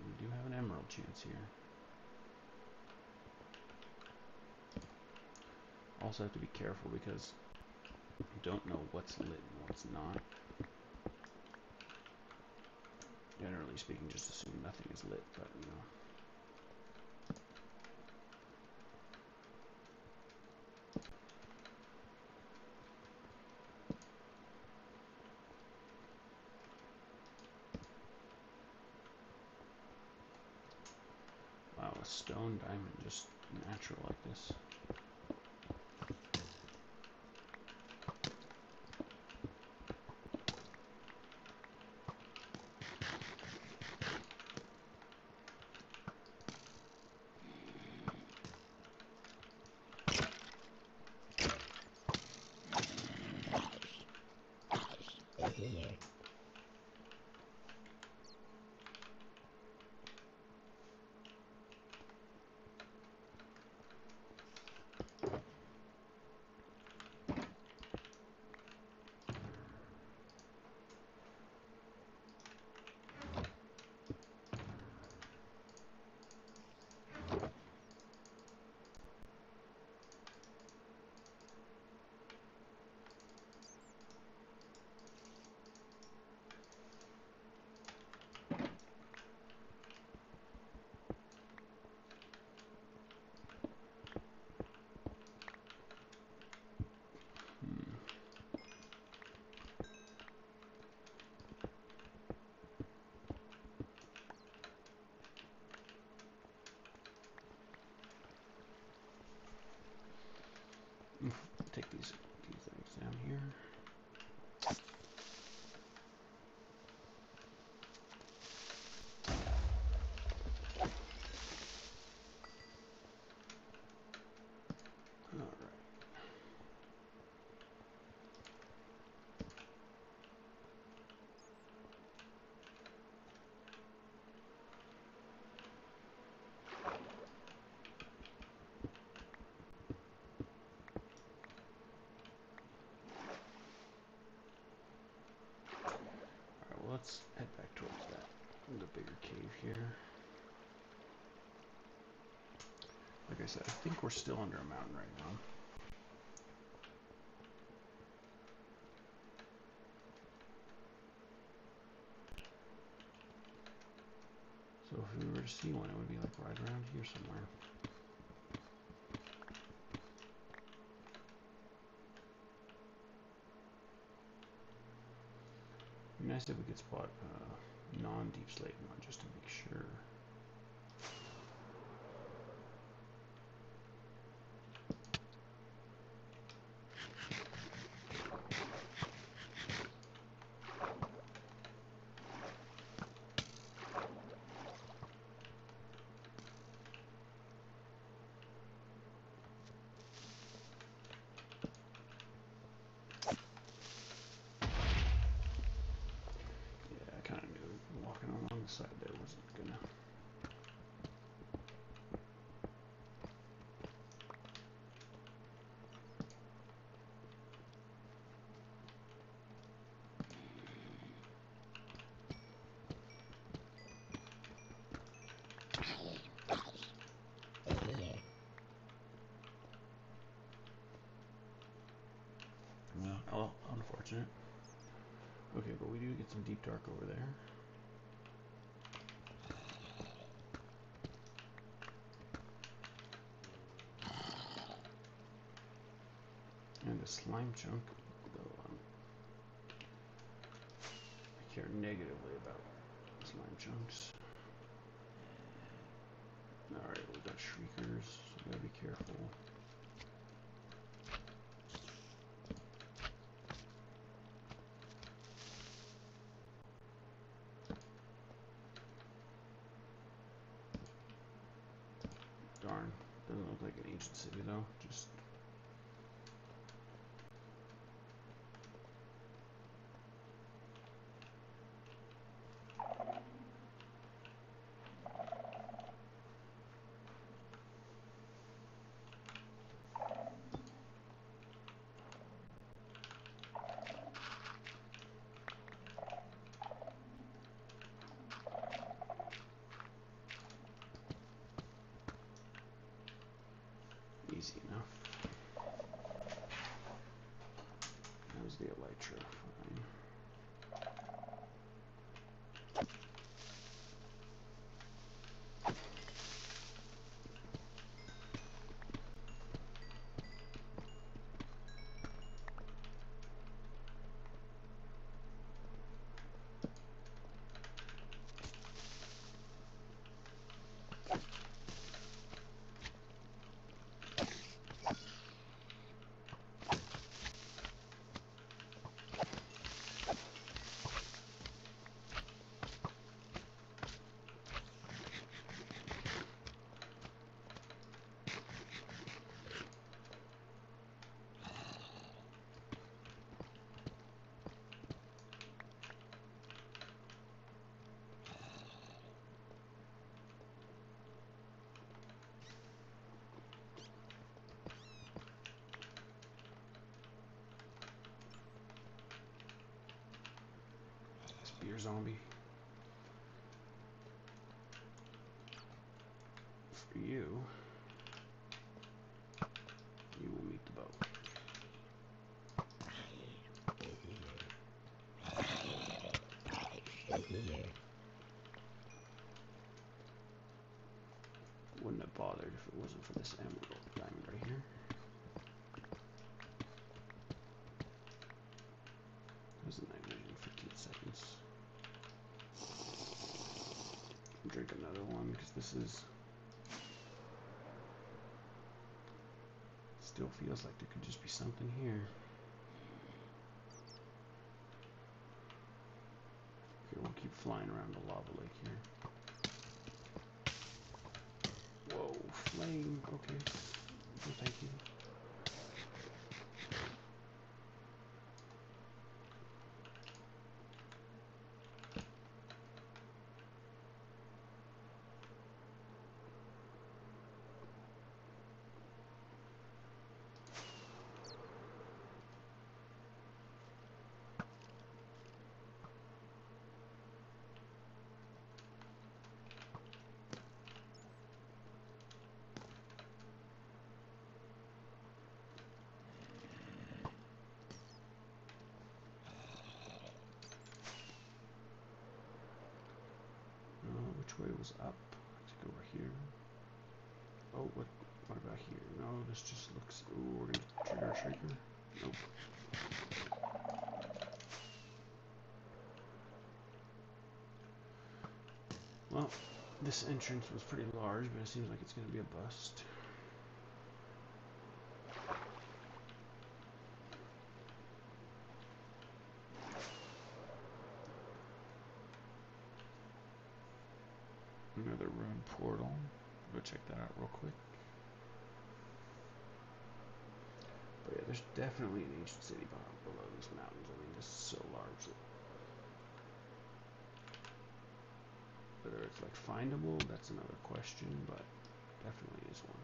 We do have an emerald chance here. Also have to be careful because you don't know what's lit and what's not. Generally speaking, just assume nothing is lit, but you know. Wow, a stone diamond just natural like this. Take these things down here. Let's head back towards the bigger cave here. Like I said, I think we're still under a mountain right now. So if we were to see one, it would be like right around here somewhere. It'd be nice if we could spot non-deep slate one just to make sure. Side there wasn't gonna. Oh, unfortunate. Okay, but we do get some deep dark over there. And a slime chunk, though I care negatively about slime chunks. Alright, we got shriekers, so we gotta be careful. Darn, doesn't look like an ancient city though, just easy enough. That was the elytra, fine. Spear zombie. For you, you will meet the boat. Wouldn't have bothered if it wasn't for this emerald diamond right here. There's a night vision, 15 seconds. I'll drink another one because this is Still feels like there could just be something here. Okay, we'll keep flying around the lava lake here. Whoa, flame. Okay. No, thank you. Which way was up? Let's go over here. Oh, what about here? No, this just looks... Ooh, we're gonna trigger a shrieker? Nope. Well, this entrance was pretty large, but it seems like it's gonna be a bust. Another ruined portal. Go check that out real quick. But yeah, there's definitely an ancient city below these mountains. I mean, this is so large that whether it's like findable, that's another question, but definitely is one.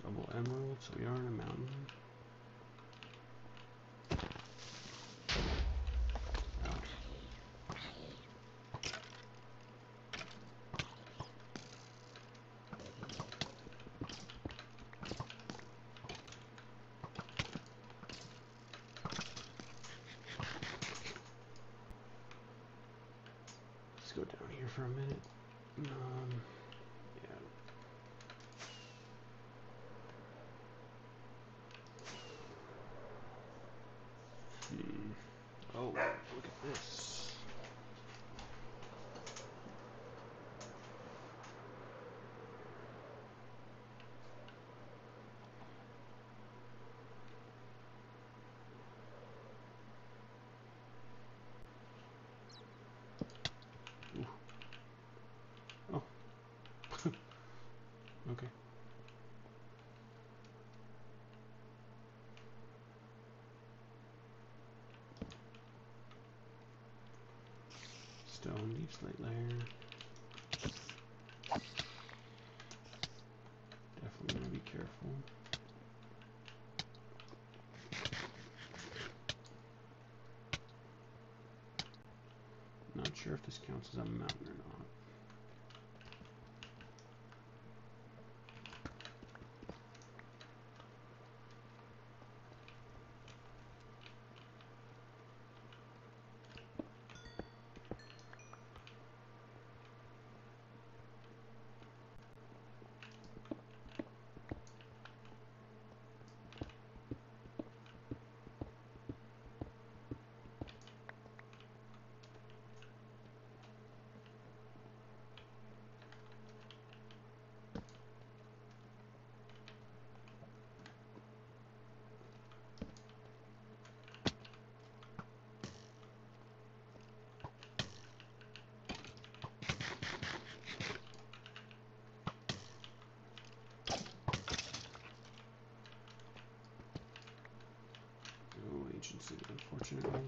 Double emerald, so we are in a mountain. Let's go down here for a minute. Yeah. Oh, look at this. Ooh. Oh. Okay. Stone Deepslate layer. Definitely want to be careful. Not sure if this counts as a mountain or not. see, unfortunately.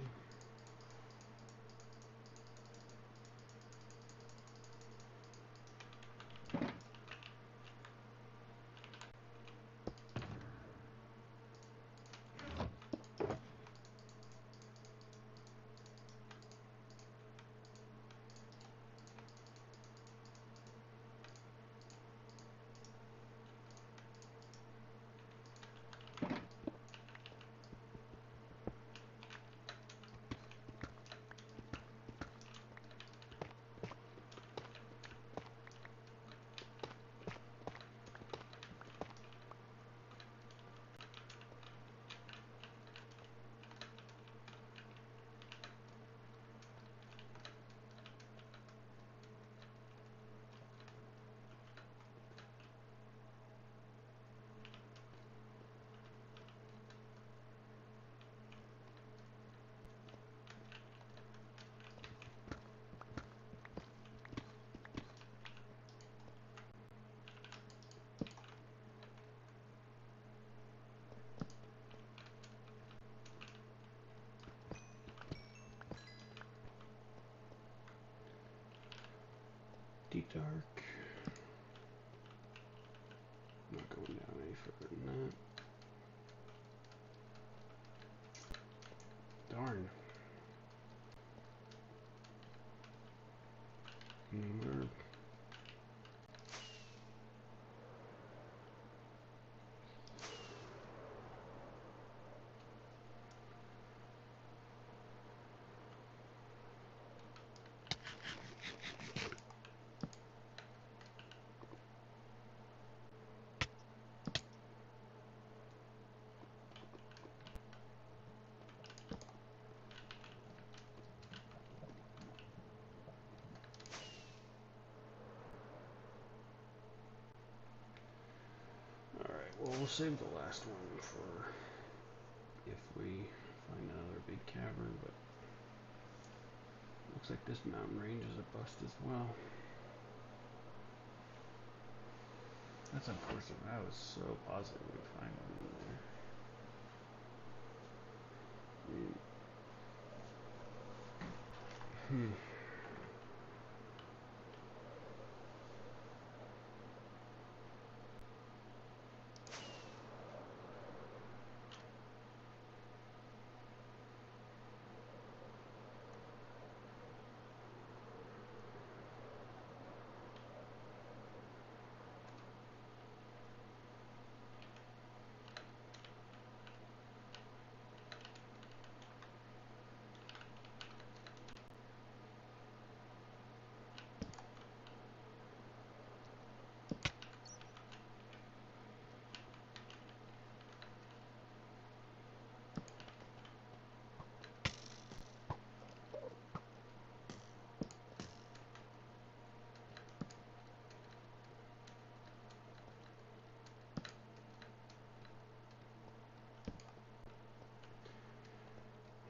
Deep dark. Not going down any further than that. Darn. We're well, we'll save the last one for if we find another big cavern, but looks like this mountain range is a bust as well. That's unfortunate. I was so positive we'd find one in there.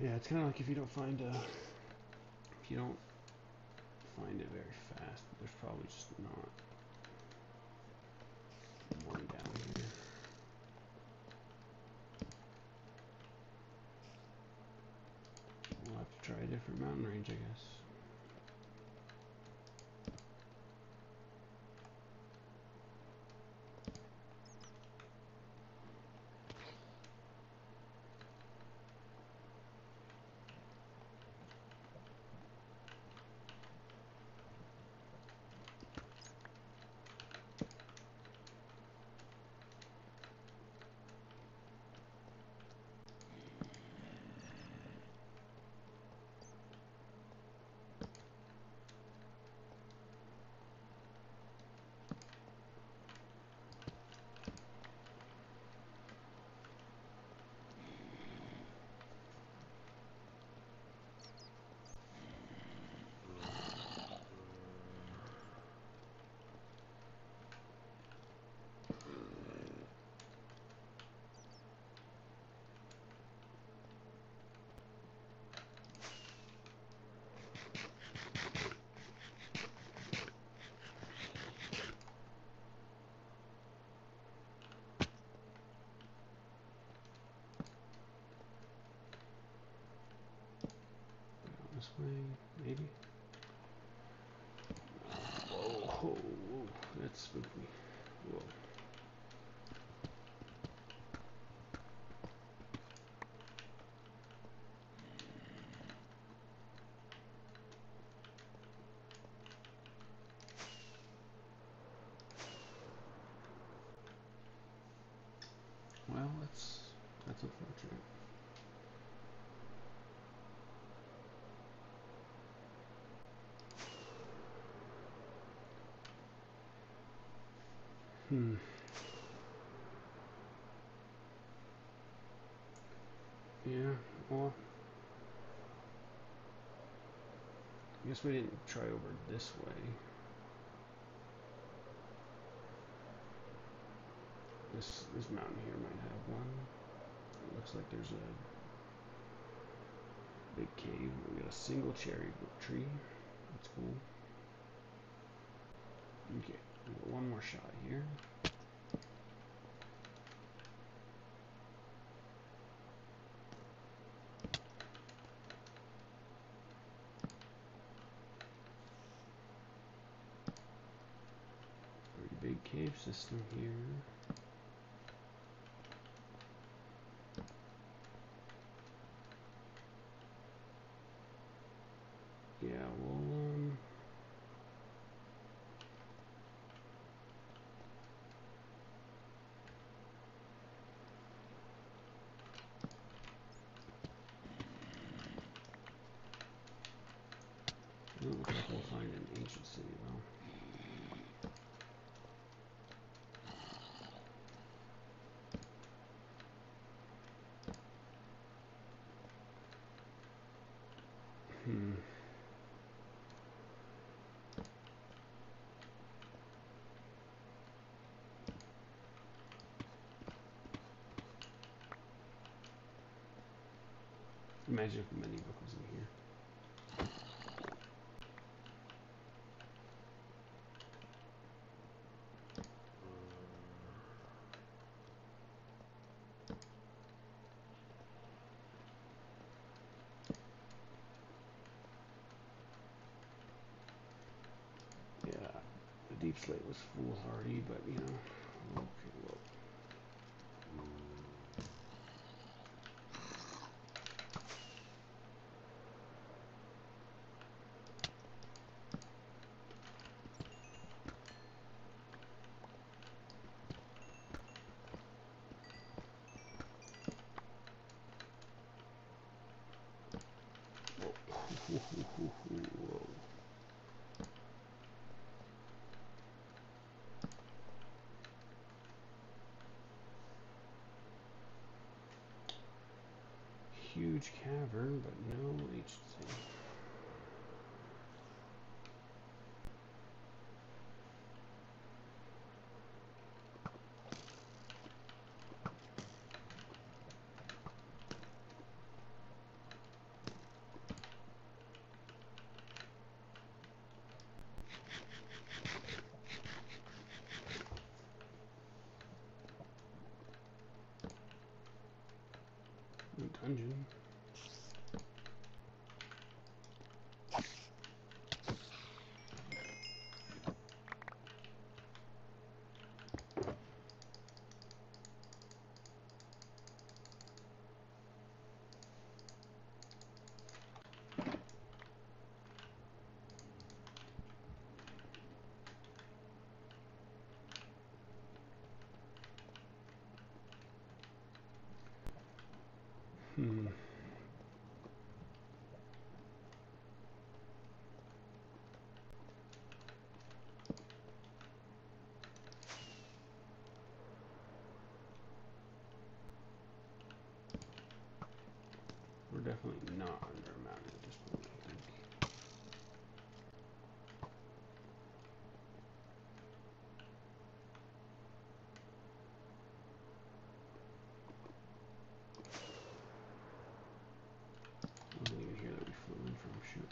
Yeah, it's kind of like if you don't find it very fast, there's probably just not one down here. We'll have to try a different mountain range, I guess. Well, that's unfortunate. Yeah, well, I guess we didn't try over this way. This mountain here might have one. It looks like there's a big cave. We got a single cherry tree. That's cool. Okay, we got one more shot here. Pretty big cave system here. Yeah, well, doesn't look like we'll find an ancient city though. Imagine if the menu book was in here. Yeah, the Deepslate was foolhardy, but you know, okay, well. Whoa. Huge cavern, but no agency. No dungeon. We're definitely not under a mountain at this point, I think. Wasn't even here that we flew in from, shoot.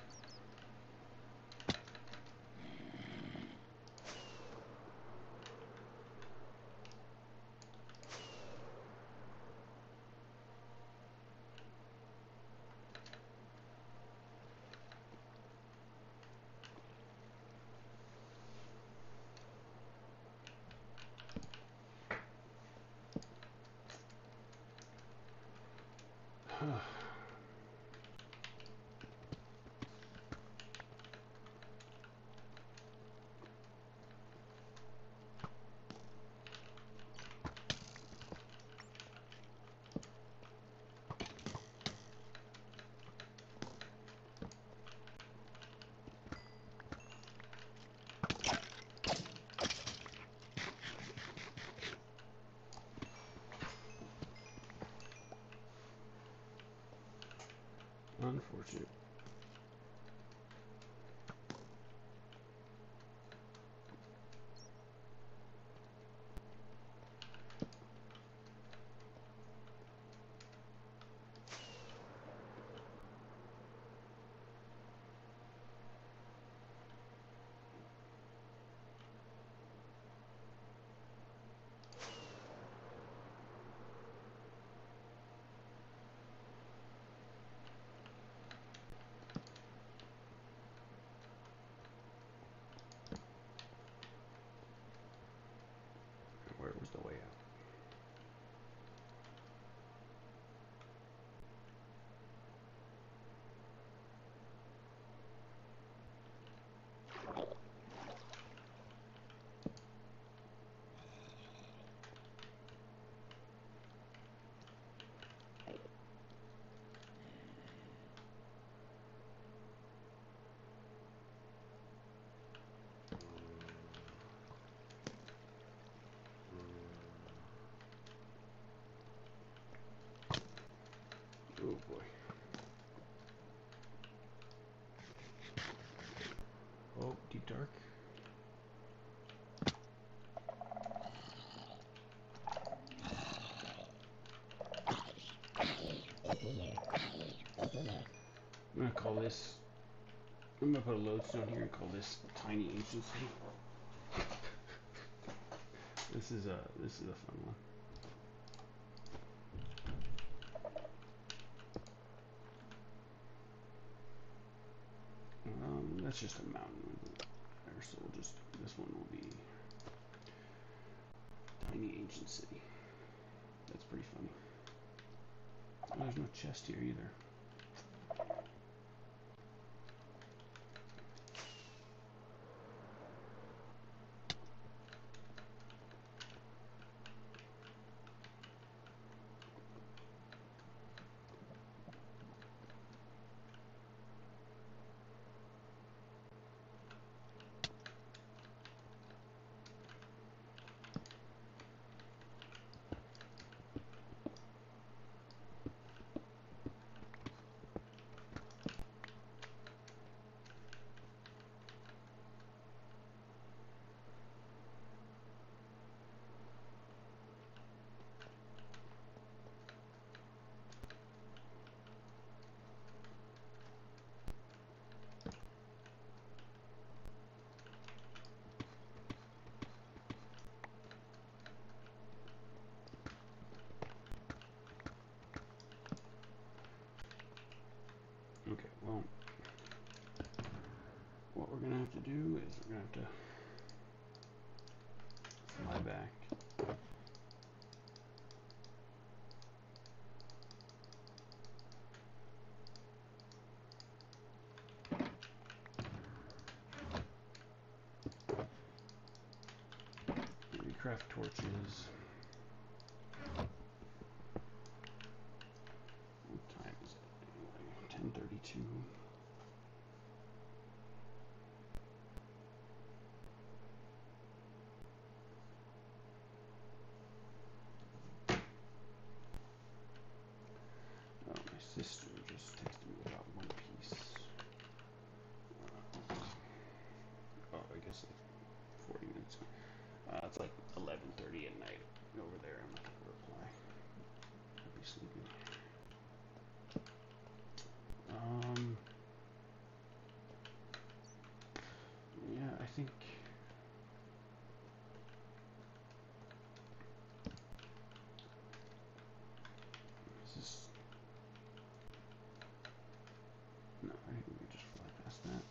Unfortunate. Where was the way out? Oh boy. Oh, deep dark. I'm gonna call this, I'm gonna put a lodestone here and call this Tiny Ancient City. This is a fun one. That's just a mountain there, so we'll just, this one will be Tiny Ancient City. That's pretty funny. Oh, there's no chest here either. Okay, well, what we're gonna have to do is we're gonna have to fly back. Maybe craft torches. What time is it anyway? 10:32. Oh, my sister just texted me about One Piece. Oh, I guess like 40 minutes. It's like 11:30 at night over there. I'm not gonna reply. I'll be sleeping. Yeah, I think this is, no, I think we can just fly past that.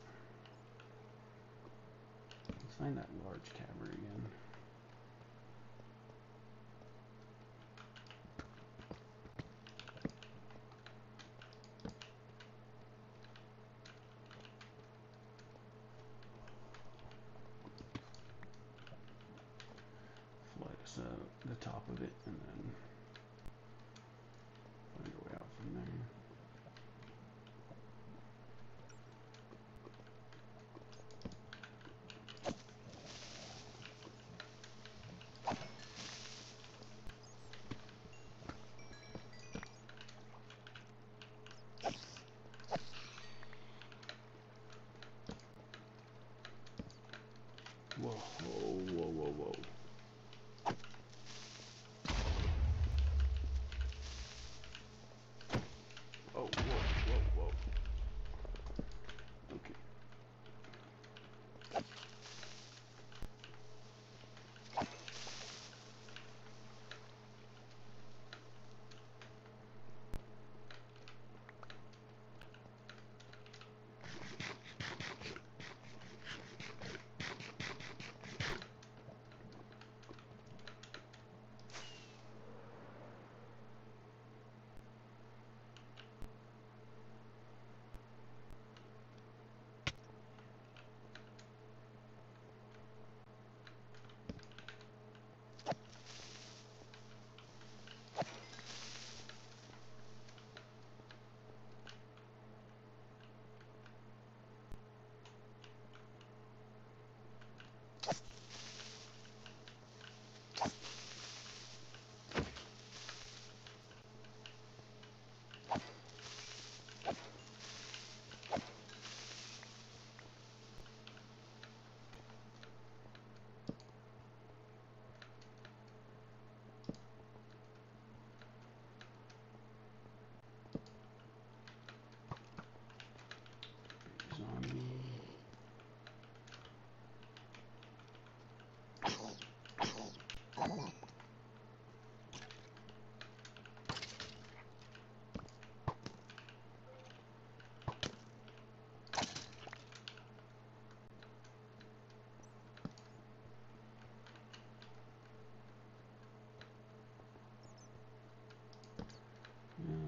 Let's find that large cavern again. Fly to the top of it and then find our way out from there.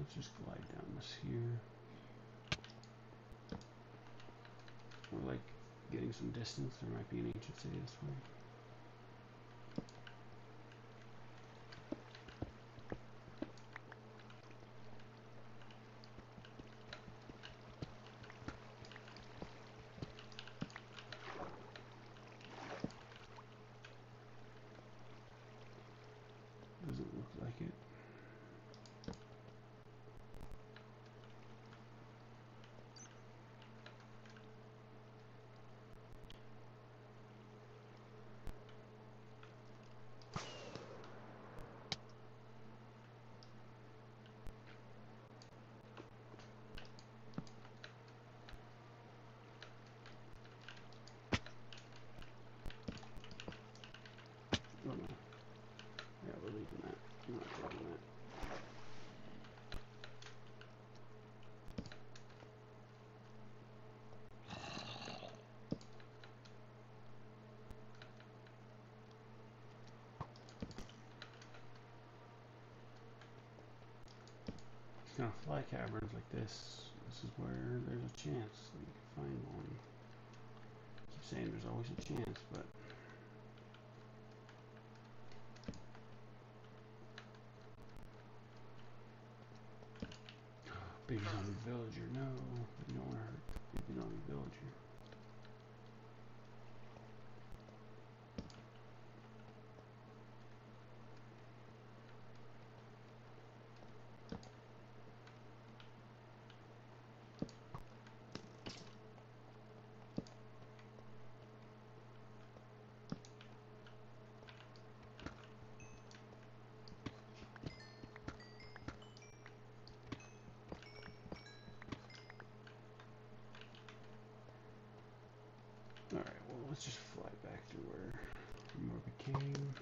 let's just glide down this here. We're like getting some distance. There might be an ancient city this way. Doesn't look like it. Oh no. Yeah, we're leaving that. I'm not taking that. Kind of fly caverns like this. This is where there's a chance that you can find one. I keep saying there's always a chance, but baby zombie villager, no, you don't want to hurt baby zombie villager. Alright, well, let's just fly back to where we came.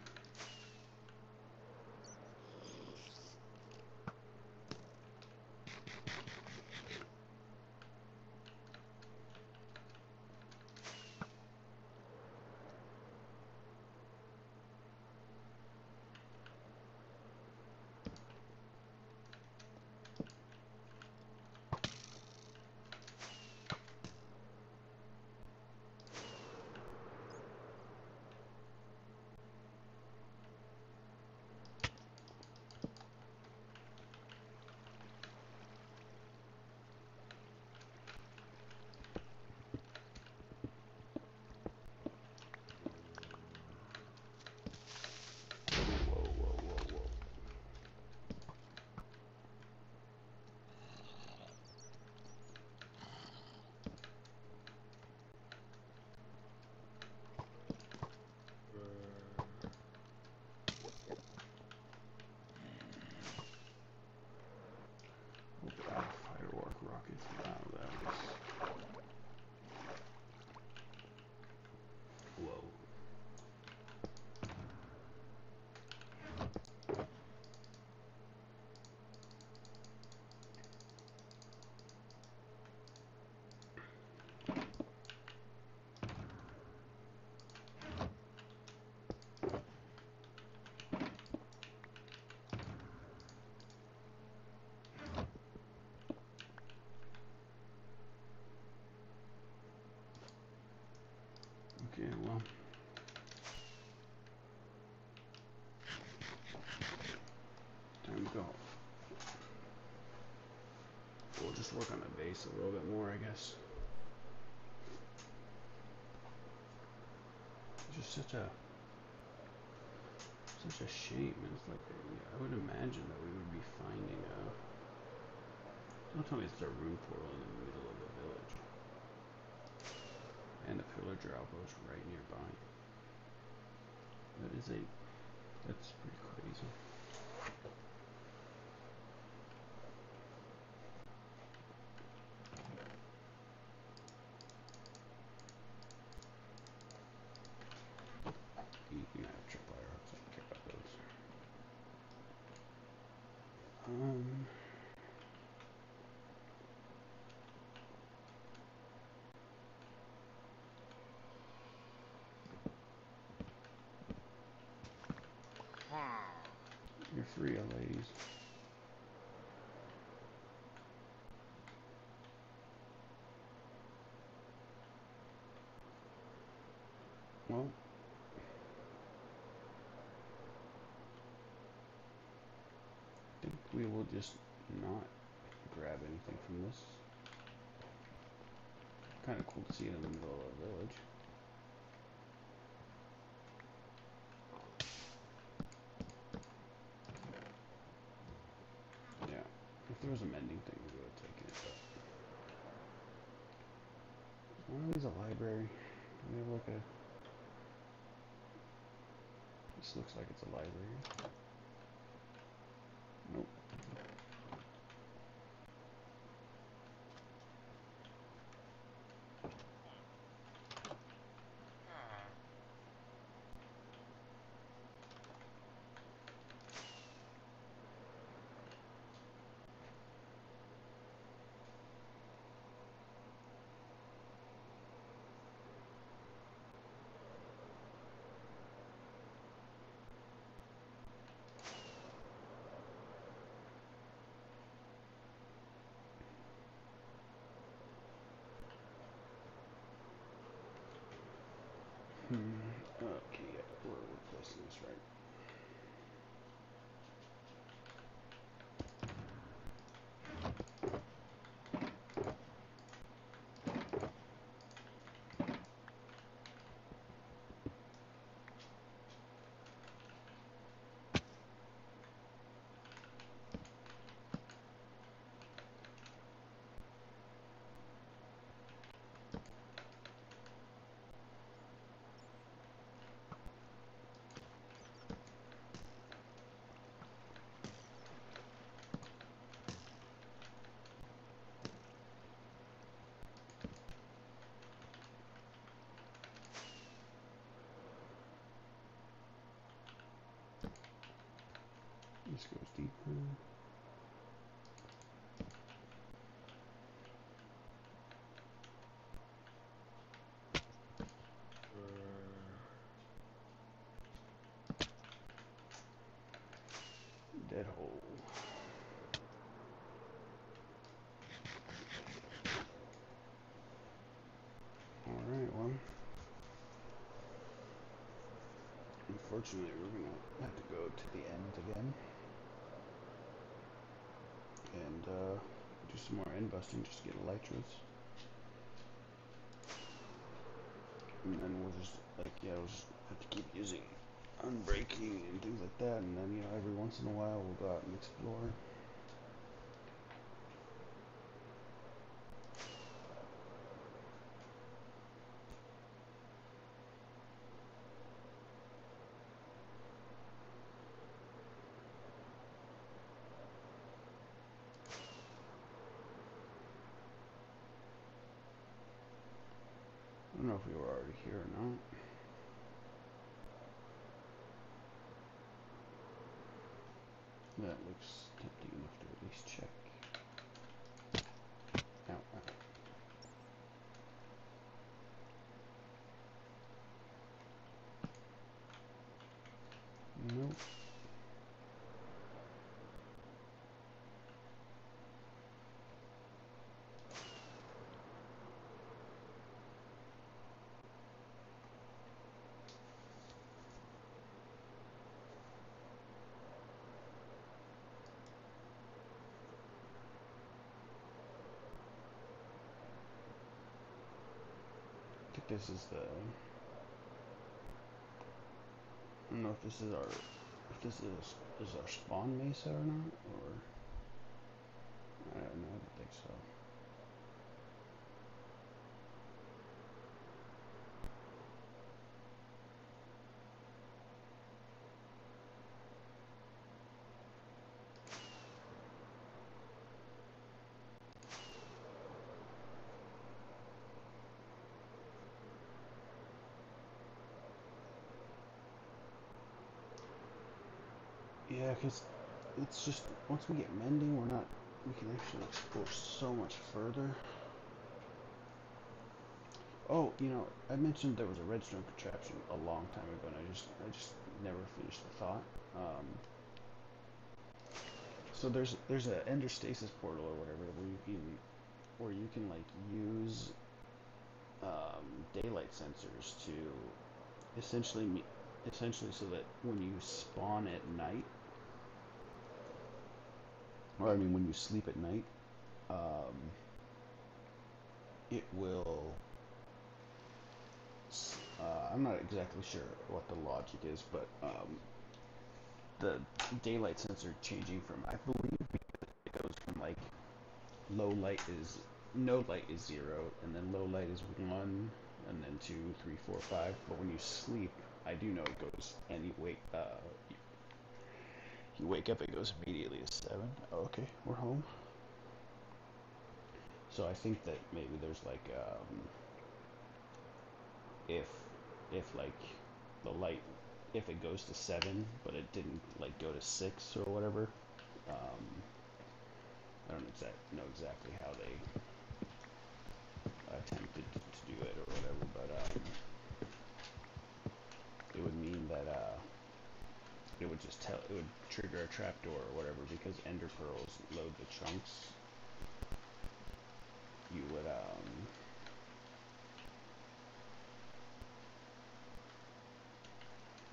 Whoa, whoa, whoa, whoa. Oh, wow, firework rockets. Wow, that was... Whoa. Okay, well, time to go. We'll just work on the base a little bit more, I guess. It's just such a shame. It's like, I would imagine that we would be finding a... Don't tell me it's a rune portal in the middle of the village. And the pillager outpost right nearby. That's pretty crazy. You can have tripwire hooks, I don't care about those. You're free, ladies. we will just not grab anything from this. Kind of cool to see it in the middle of a village. Yeah, if there was a mending thing, we would have taken it. But one of these a library. We have like a. This looks like it's a library. Nope. Okay, yeah, we're placing this right. This goes deeper. Dead hole. Alright, well. Unfortunately, we're gonna have to go to the end again. And do some more end busting just to get elytras. And then we'll just, like, yeah, we'll just have to keep using unbreaking and things like that. And then, you know, every once in a while we'll go out and explore. I don't know if we were already here or not. That looks tempting enough to at least check. Ow, ow. Nope. I think this is the. I don't know if this is our. If this is our spawn mesa or not, or. I don't know, I don't think so. Yeah, because it's just, once we get mending, we can actually explore so much further. Oh, you know, I mentioned there was a redstone contraption a long time ago, and I just never finished the thought. So there's a ender stasis portal or whatever where you can like use daylight sensors to essentially so that when you spawn at night, or I mean, when you sleep at night, um, it will. I'm not exactly sure what the logic is, but the daylight sensor changing from, I believe, it goes from like low light is no light is 0, and then low light is 1, and then 2, 3, 4, 5. But when you sleep, I do know it goes, and you wake up, it goes immediately to 7. Oh, okay, we're home. So I think that maybe there's like if like the light, if it goes to 7 but it didn't like go to 6 or whatever, I don't know exactly how they attempted to do it or whatever, but it would mean that it would just it would trigger a trapdoor or whatever, because ender pearls load the chunks. You would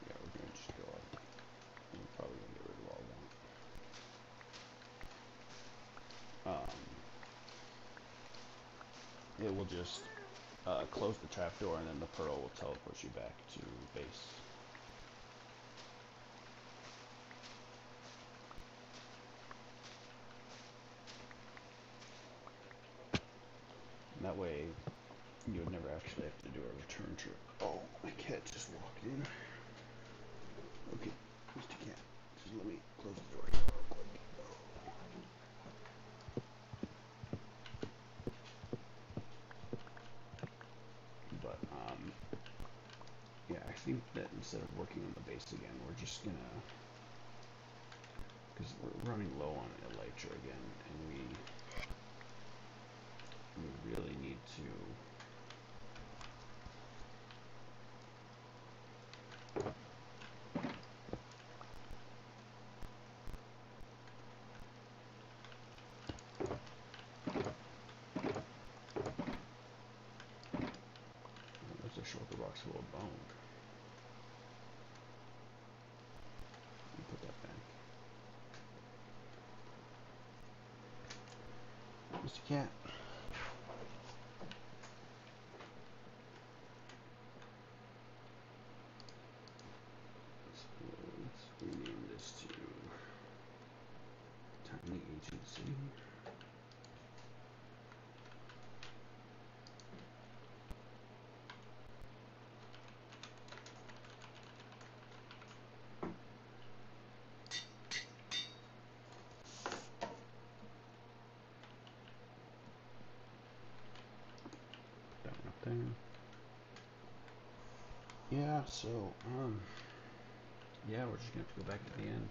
yeah, we're gonna just go up. We're probably gonna get rid of all that. It will just close the trapdoor, and then the pearl will teleport you back to base. And that way, you would never actually have to do a return trip. Oh, my cat just walked in. Okay, Mr. Cat, just let me close the door here real quick. But, yeah, I think that instead of working on the base again, we're just gonna, because we're running low on elytra again, and we really need to there's a shulker box full of bone. You put that back. Mr. Cat. Let's rename this to Tiny Agency. That one up there. Yeah, so, yeah, we're just gonna have to go back to the end.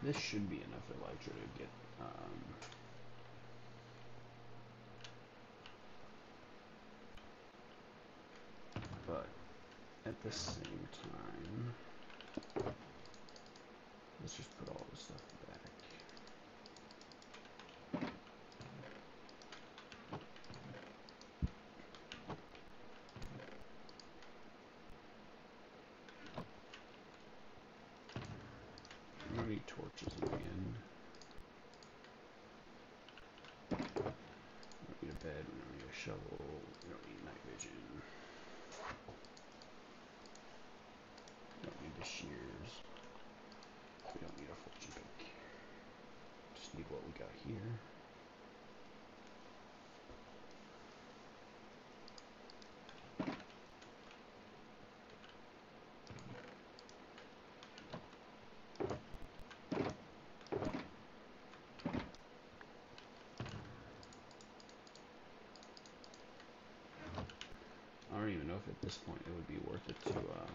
This should be enough elytra to get, but at the same time, let's just put all this stuff back. We don't need torches in the end. We don't need a bed, we don't need a shovel, we don't need night vision. We don't need the shears. We don't need a fortune pick. Just need what we got here. I don't even know if at this point it would be worth it to where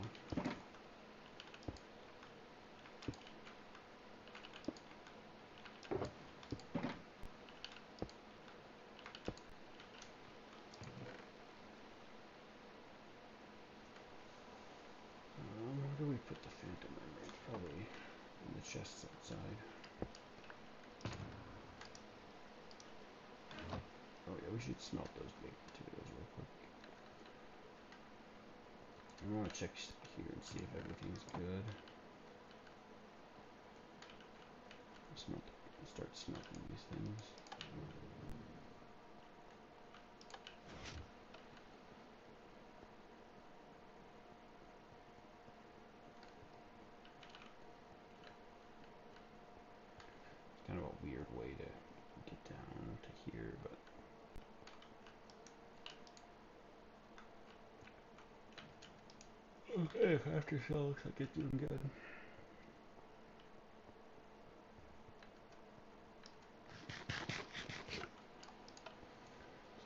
do we put the phantom emerald? Probably in the chests outside. Oh yeah, we should smelt those baked potatoes real quick. I want to check here and see if everything's good. Start smelting these things. It's kind of a weird way to get down to here, but okay, aftershell looks like it's doing good.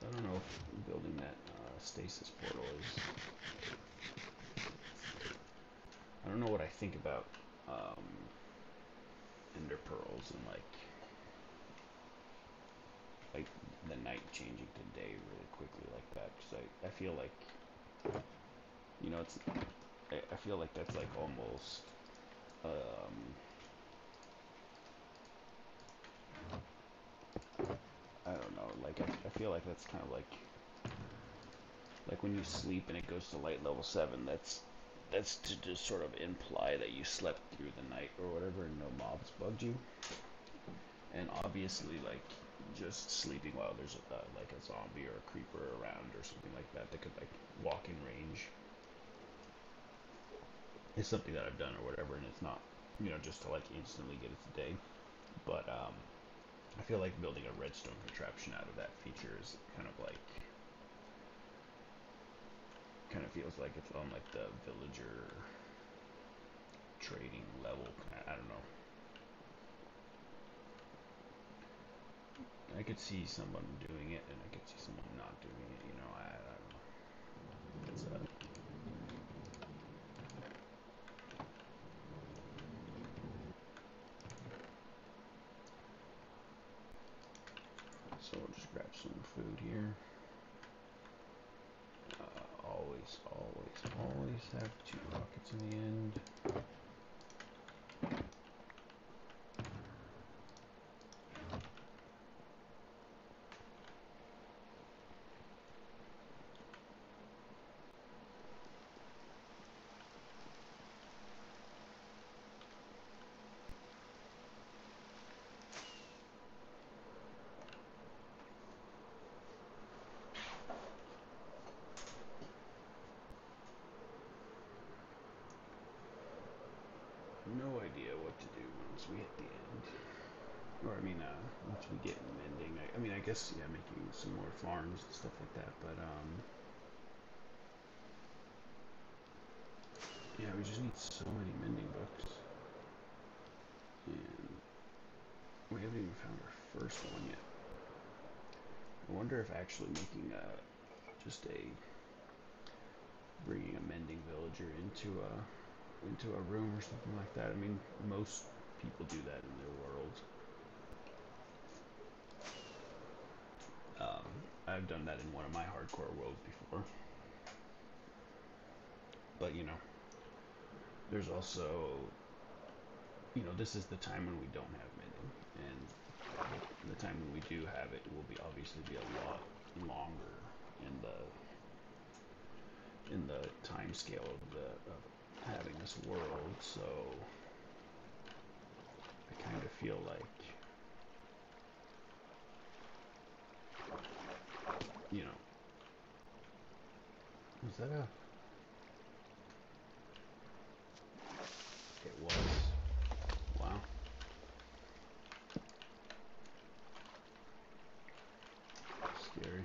So I don't know if building that stasis portal is. I don't know what I think about ender pearls and like the night changing to day really quickly like that, because I feel like, you know, it's I feel like that's like almost I don't know, like I feel like that's kind of like when you sleep and it goes to light level 7, that's to just sort of imply that you slept through the night or whatever and no mobs bugged you. And obviously, like, just sleeping while there's like a zombie or a creeper around or something like that that could like walk in range is something that I've done or whatever, and it's not, you know, just to like instantly get it today. But I feel like building a redstone contraption out of that feature is kind of feels like it's on like the villager trading level. I don't know. I could see someone doing it, and I could see someone not doing it. You know, I don't know. It's so we'll just grab some food here. Always have 2 rockets in the end. No idea what to do once we hit the end. Or, I mean, once we get mending. I mean, I guess, yeah, making some more farms and stuff like that, but, yeah, we just need so many mending books. And we haven't even found our first one yet. I wonder if actually making bringing a mending villager into a room or something like that. I mean, most people do that in their world. I've done that in one of my hardcore worlds before. But, you know, there's also, you know, this is the time when we don't have mending, and the time when we do have it will obviously be a lot longer in the time scale of having this world. So I kind of feel like, you know, was that a? It was. Wow. Scary.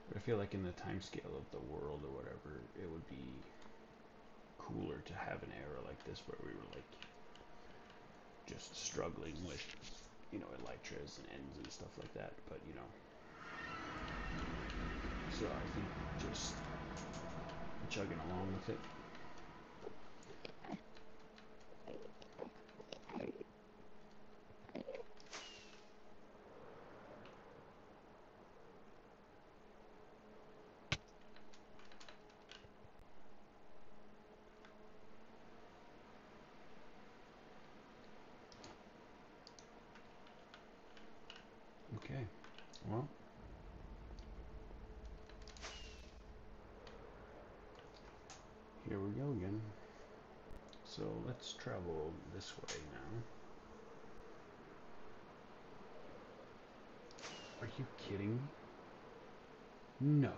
But I feel like in the time scale of the world or whatever, it would be cooler to have an era like this where we were like just struggling with, you know, elytras and ends and stuff like that. But, you know, so I think just chugging along with it. Okay, well, Here we go again. So let's travel this way now. Are you kidding me? No.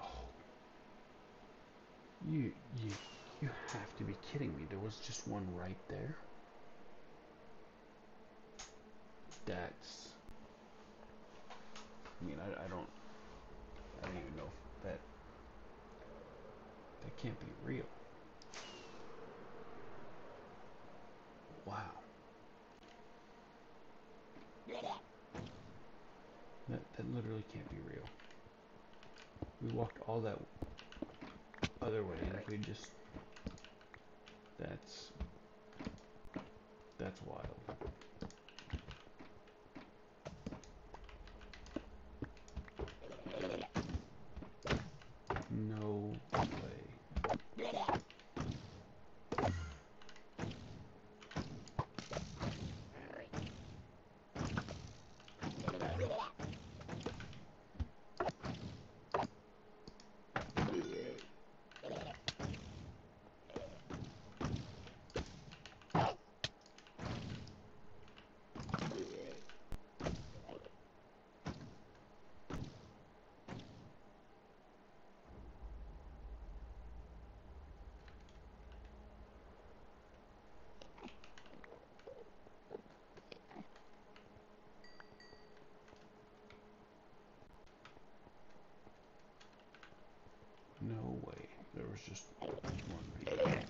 You you have to be kidding me. There was just one right there. That's, I mean, I don't even know if that can't be real. Wow. That literally can't be real. We walked all that other way, and if we just, that's wild. No way. No way. There was just one right there.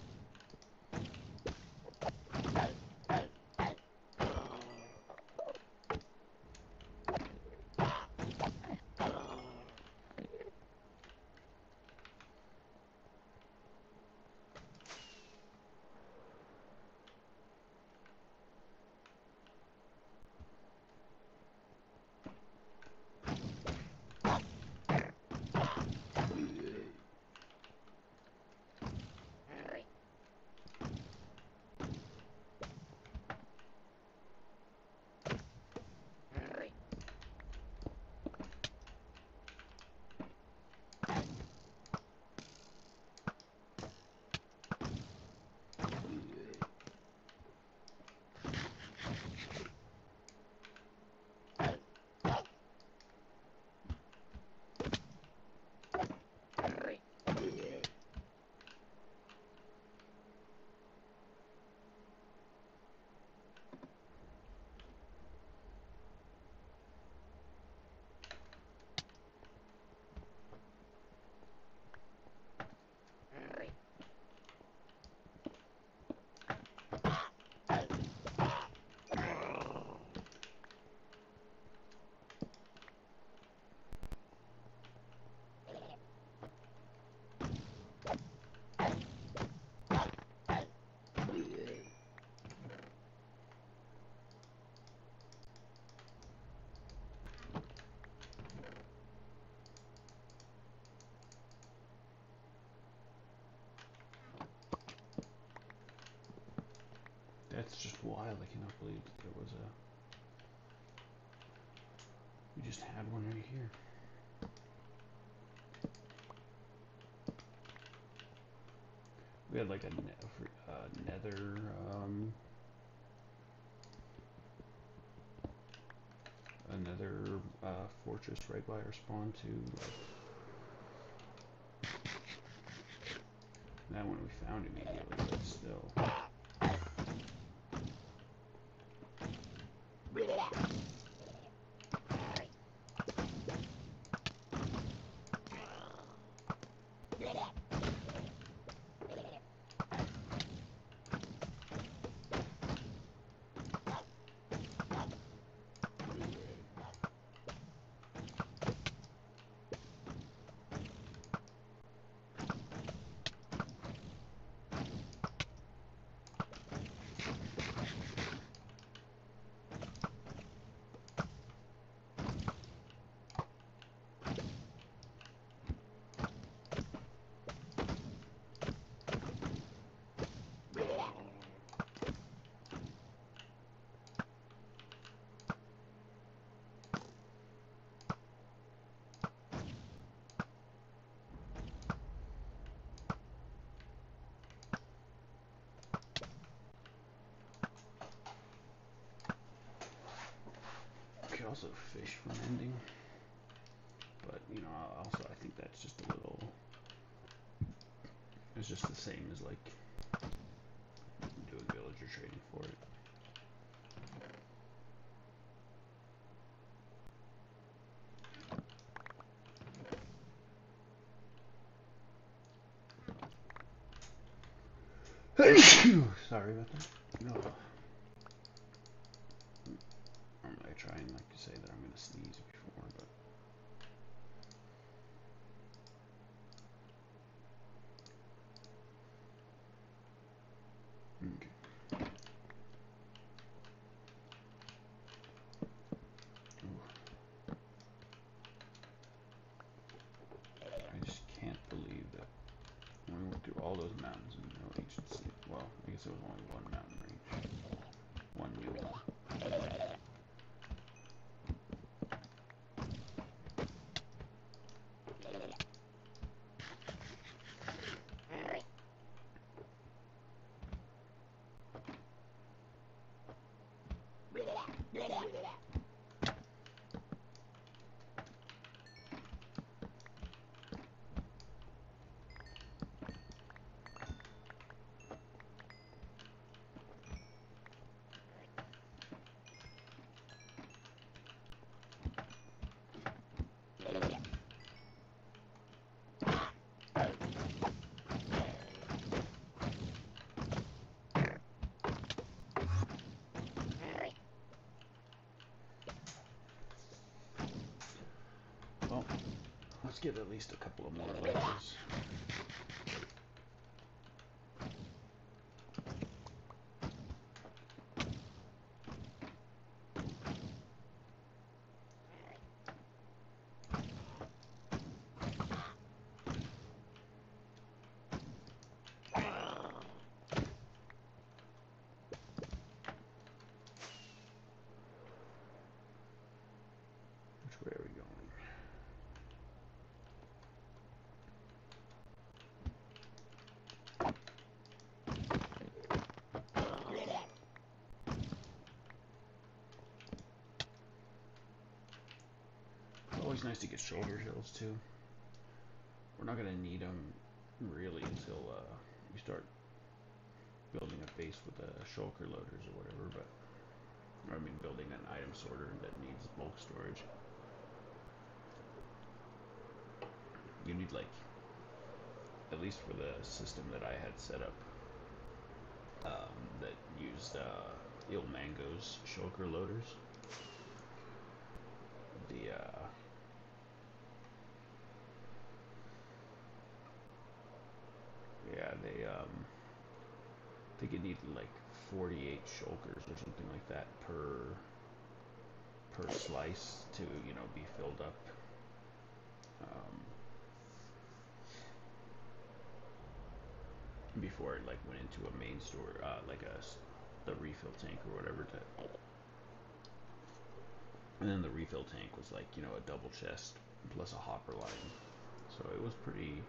That's just wild. I cannot believe that there was a... We just had one right here. We had like a nether... another fortress right by our spawn too. That one we found immediately, but still. also fish for mending, but you know, also I think that's just a little. It's just the same as like doing villager trading for it. Sorry about that. No. Normally I try and like to say that I'm gonna sneeze before, but okay. I just can't believe that when we went through all those mountains and no agency. Well, I guess it was only one mountain range. One new one. Well, let's get at least a couple of more ledges. Which way are we going? Always nice to get shoulder hills too. We're not gonna need them really until we start building a base with the shulker loaders or whatever. But I mean, building an item sorter that needs bulk storage. You need like, at least for the system that I had set up, that used Il Mango's shulker loaders. The yeah, they I think it needed like 48 shulkers or something like that per slice to, you know, be filled up. Before it like went into a main store, like the refill tank or whatever. And then the refill tank was like, you know, a double chest plus a hopper line. So it was pretty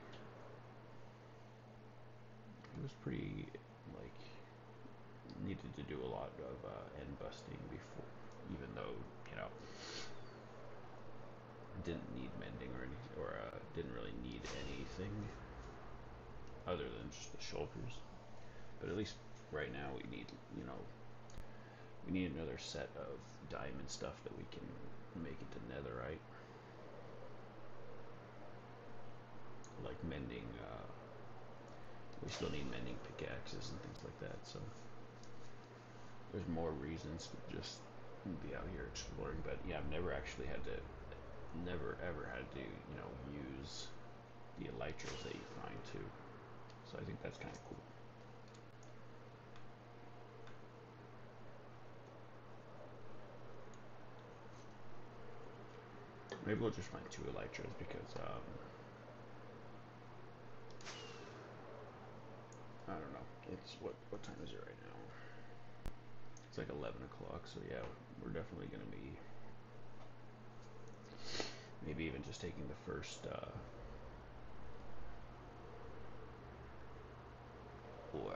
like, needed to do a lot of end busting before, even though, you know, didn't need mending or anything, or didn't really need anything other than just the shoulders. But at least right now we need, you know, we need another set of diamond stuff that we can make into netherite. Like mending, we still need mending pickaxes and things like that, so there's more reasons to just be out here exploring. But yeah, I've never actually had to, never ever had to, you know, use the elytras that you find too. So I think that's kind of cool. Maybe we'll just find 2 elytras because I don't know. It's what time is it right now? It's like 11 o'clock. So yeah, we're definitely gonna be maybe even just taking the first. Wow,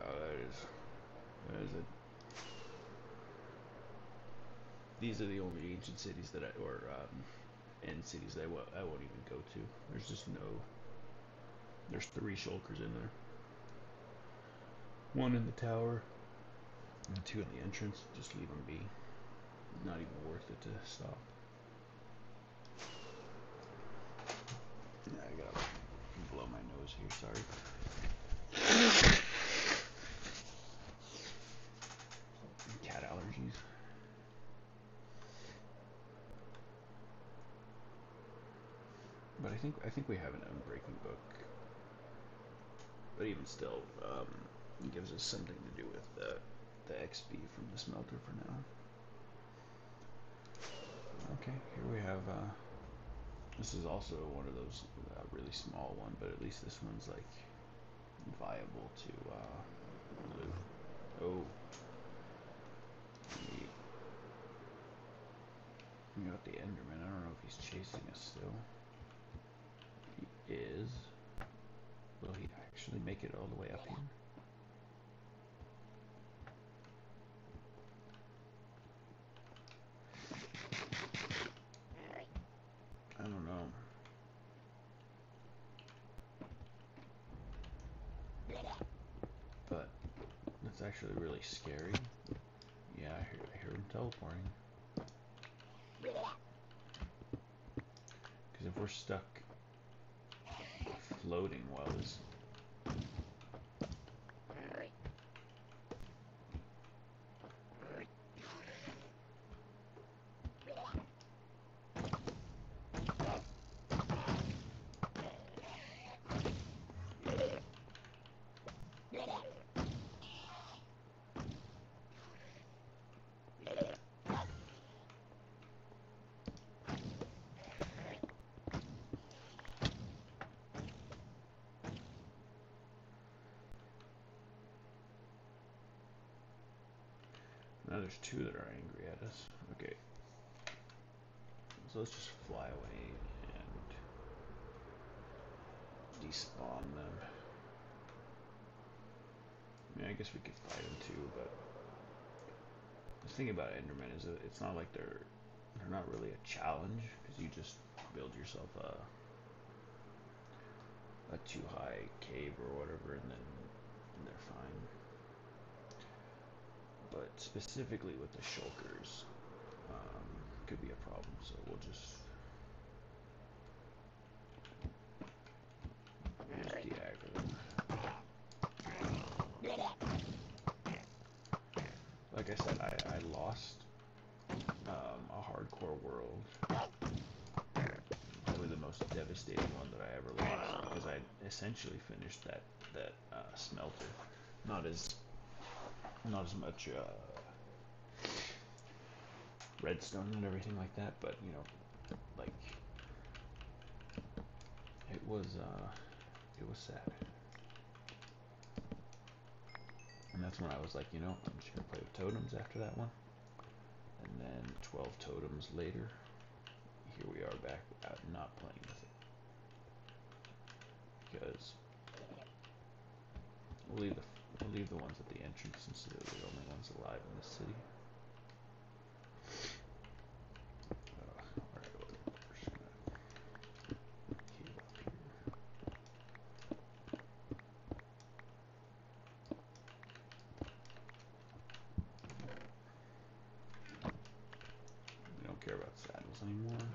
that is these are the only ancient cities that or end cities that I won't even go to. There's just no. There's 3 shulkers in there. 1 in the tower, and 2 in the entrance. Just leave them be. Not even worth it to stop. I gotta blow my nose here. Sorry. Cat allergies. But I think we have an unbreaking book. But even still, it gives us something to do with the XP from the smelter for now. Okay, here we have. This is also one of those really small one, but at least this one's like viable to loot. Oh, we got the Enderman. I don't know if he's chasing us still. He is. Will he actually make it all the way up here? I don't know. But that's actually really scary. Yeah, I hear him teleporting. Because if we're stuck floating while this... Now there's 2 that are angry at us. Okay. So let's just fly away and despawn them. I mean, I guess we could fight them too, but the thing about Enderman is that it's not like they're not really a challenge, because you just build yourself a too high cave or whatever, and then they're fine. But specifically with the shulkers, could be a problem. So we'll just de-aggro them. Like I said, I lost a hardcore world, probably the most devastating one that I ever lost, because I essentially finished that smelter. Not as much redstone and everything like that, but you know, like it was sad. And that's when I was like, you know, I'm just gonna play with totems after that one. And then 12 totems later, here we are back out not playing with it. Because we'll leave the ones at the entrance since they're the only ones alive in this city. Alright, we're just gonna heal up here. We don't care about saddles anymore.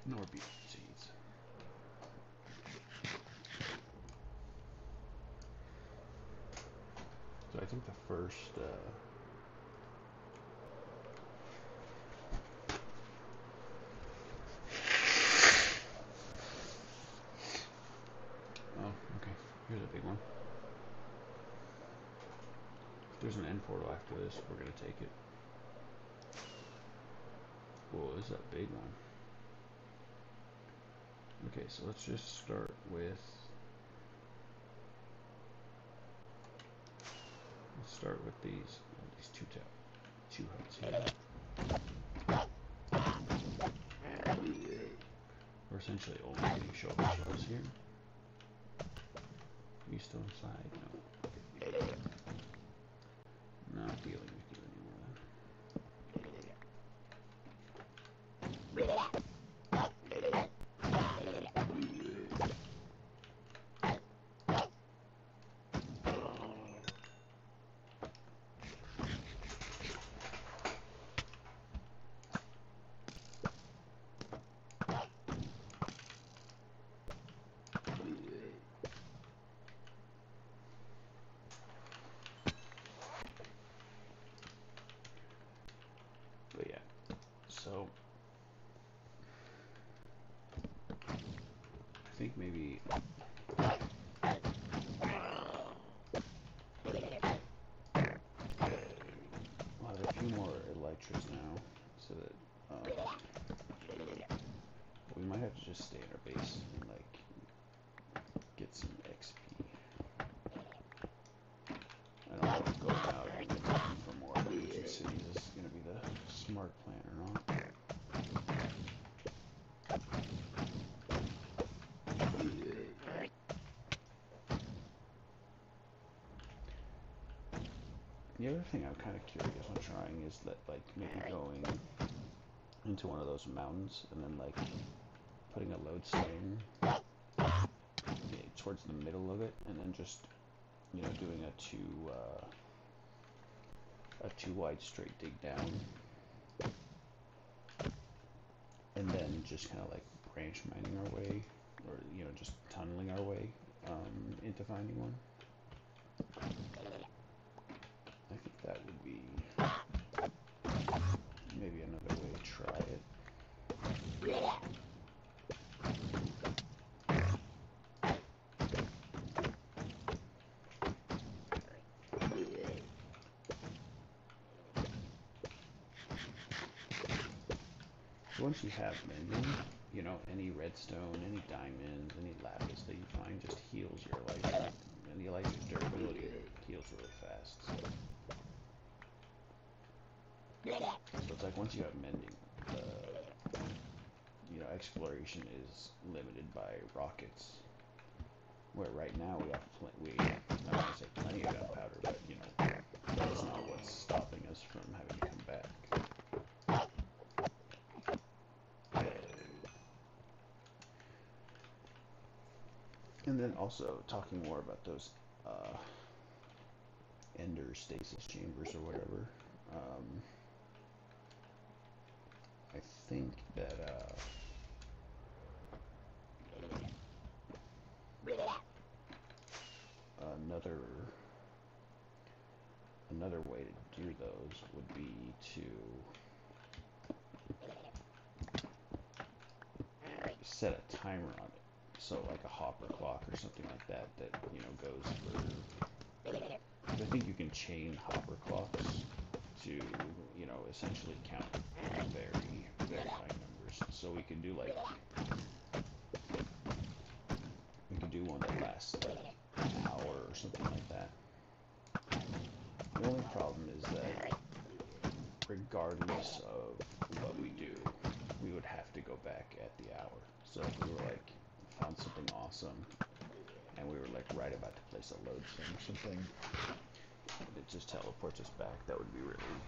Nor beef seeds. So I think the first oh, okay. Here's a big one. If there's an end portal after this, we're gonna take it. Whoa, this is a big one. Okay, so let's just start with these two huts here. We're essentially only getting shoulder shells here. You still inside? No. Okay. Not dealing with you anymore then. But yeah, so I think maybe we'll have a few more elytras now, so that we might have to just stay in our base and like get some XP. I don't know if going out and looking for more ancient cities is going to be the smart plan or not. The other thing I'm kind of curious on trying is that like maybe going into one of those mountains and then like putting a lodestone towards the middle of it, and then just, you know, doing a two wide straight dig down, and then just kind of like branch mining our way, or you know, just tunneling our way into finding one. I think that would be maybe another way to try it. Once you have mending, you know, any redstone, any diamond, any lapis that you find just heals your elytra, and the elytra's durability heals really fast. So it's like once you have mending, you know, exploration is limited by rockets. Where right now we have I don't want to say plenty of gunpowder, but you know, that's not what's stopping us from having to come back. And then also talking more about those ender stasis chambers or whatever. I think that another way to do those would be to set a timer on it. So like a hopper clock or something like that, that, you know, goes for, I think you can chain hopper clocks to, you know, essentially count very, very high numbers. So we could do like, we could do one that lasts like an hour or something like that. The only problem is that regardless of what we do, we would have to go back at the hour. So if we were like, found something awesome, and we were like right about to place a lodestone or something, and it just teleports us back, that would be really,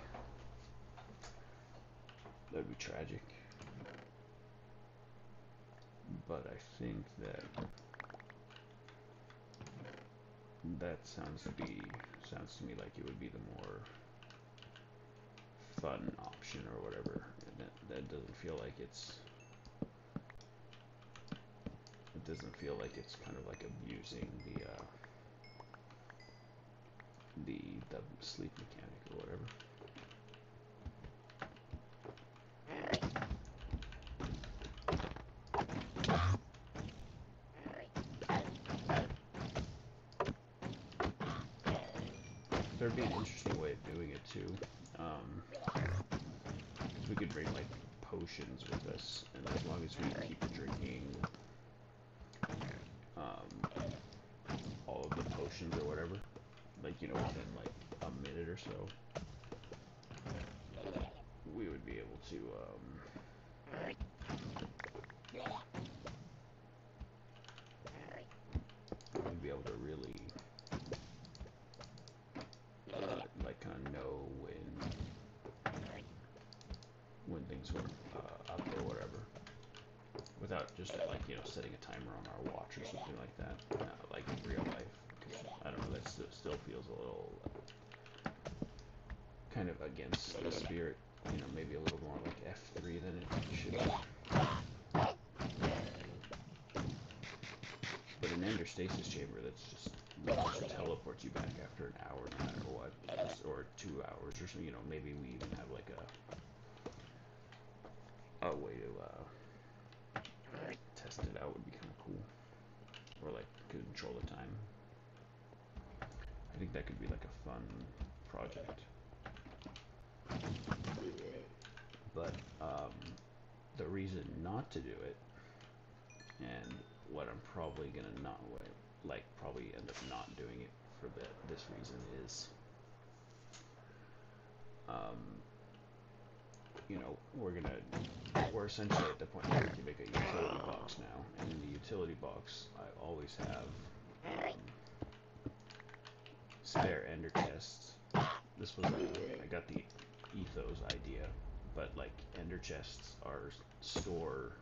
that would be tragic. But I think that sounds to me like it would be the more fun option or whatever. And that doesn't feel like it's kind of like abusing the sleep mechanic or whatever. There'd be an interesting way of doing it too. We could bring like potions with us, and as long as we keep drinking all of the potions or whatever, like, you know, within like a minute or so, we would be able to be able to really like kind of know when things are up or whatever, without just like setting a timer on our watch or something like that, like in real life. Because I don't know, that still feels a little kind of against the spirit. Maybe a little more like F3 than it should be. But an ender stasis chamber that just teleports you back after an hour, no matter what, or 2 hours, or so. Maybe we even have like a way to test it out would be kind of cool, or like control the time. I think that could be like a fun project. But the reason not to do it, and what I'm probably gonna not probably end up not doing it for this reason is, we're essentially at the point where we can make a utility box now, and in the utility box, I always have spare ender chests. This was I got the ethos idea, but like ender chests store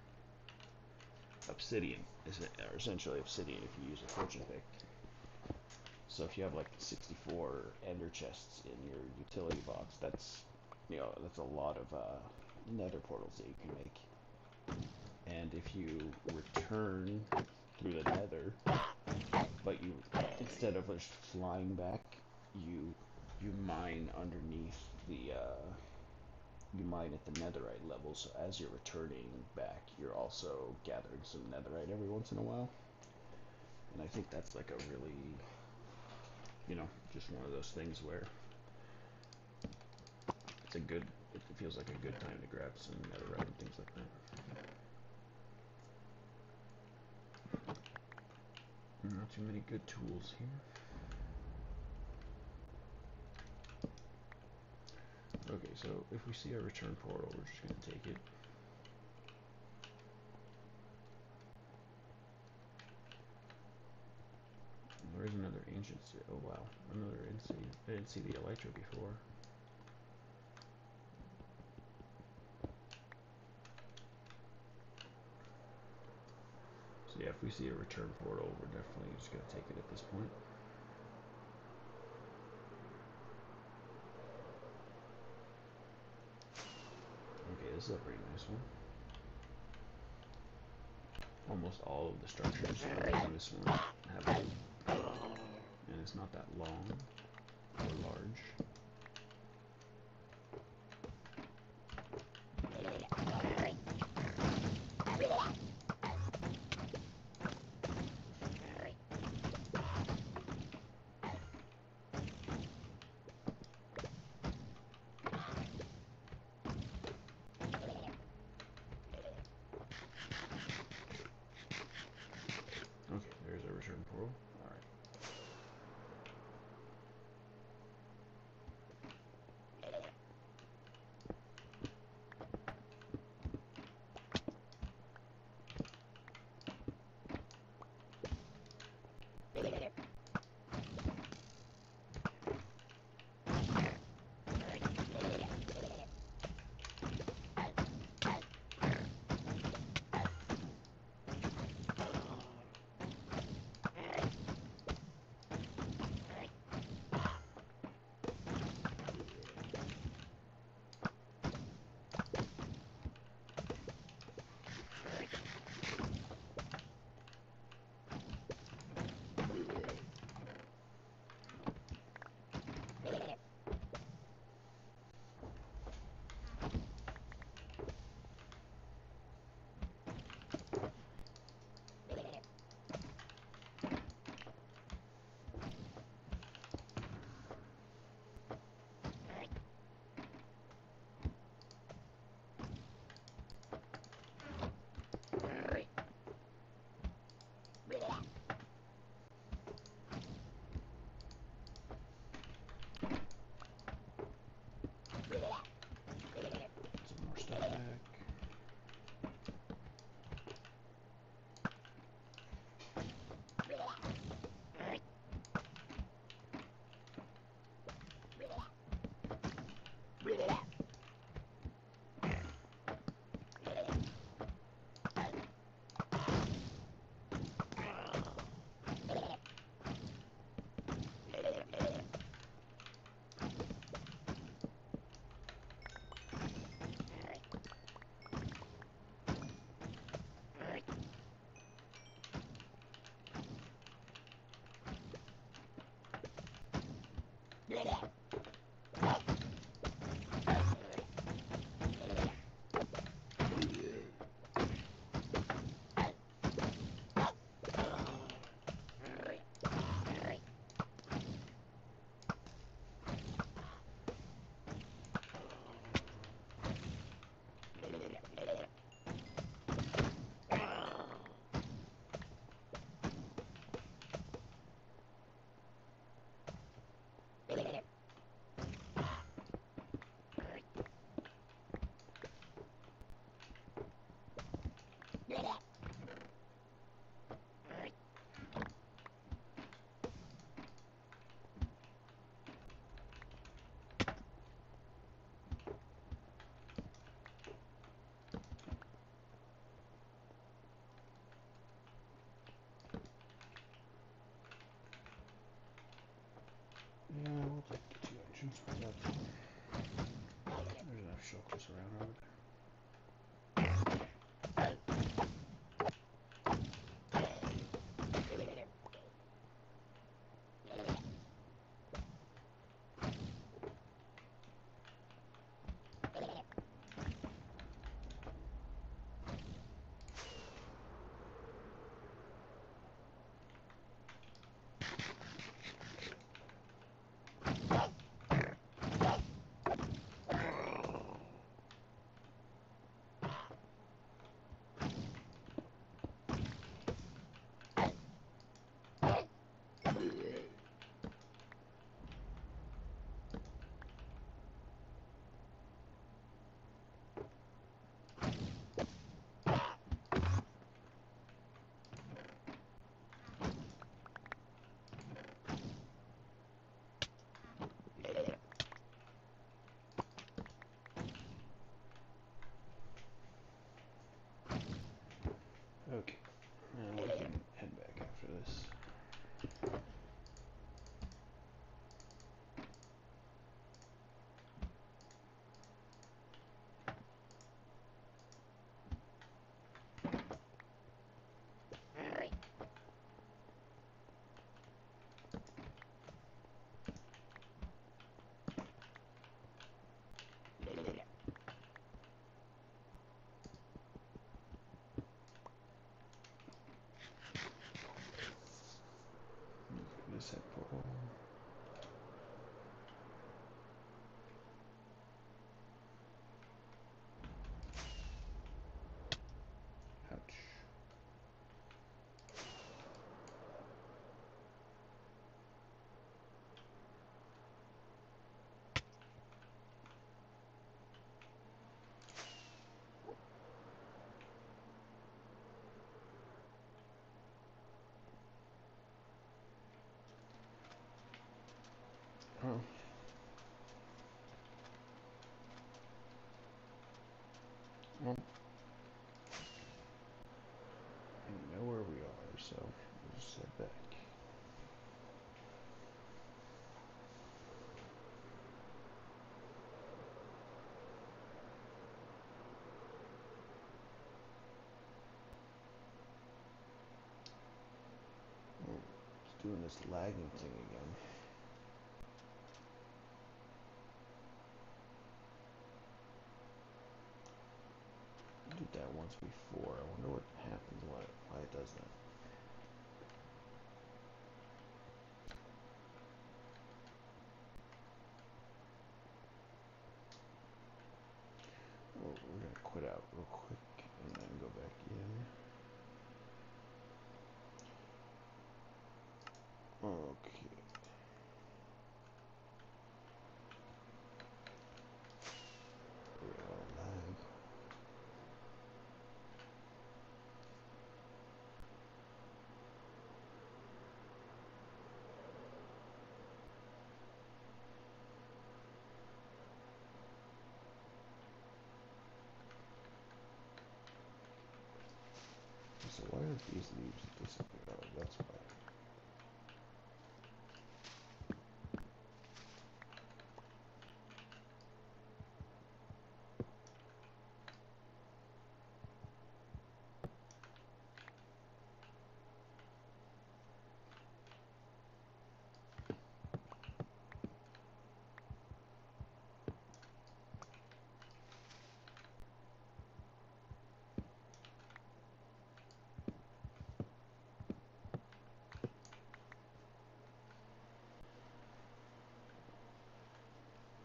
obsidian, are essentially obsidian if you use a fortune pick. So if you have like 64 ender chests in your utility box, that's a lot of nether portals that you can make. And if you return through the nether, but you instead of just flying back, you mine underneath the you mine at the netherite level, so as you're returning back, you're also gathering some netherite every once in a while. And I think that's like a really, just one of those things where it feels like a good time to grab some netherite and things like that. Not too many good tools here. Okay, so if we see a return portal, we're just going to take it. There is another ancient city. Oh wow, another city. I didn't see the elytra before. So yeah, if we see a return portal, we're definitely just going to take it at this point. Okay, this is a pretty nice one. Almost all of the structures in this one have wood, and it's not that long or large. Okay, there's a return portal. Alright. Yeah, we'll take the 2 engines for that. There's enough shelters around over there. Okay, and we can head back after this. This head portal. Ouch. Oh. Well, I know where we are, so we'll just head back. Oh, it's doing this lagging thing again. I did that once before. I wonder what happens, why it does that. Oh, we're gonna quit out real quick and then go back in. Okay. Lag. So why are these leaves disappear? Oh, that's why.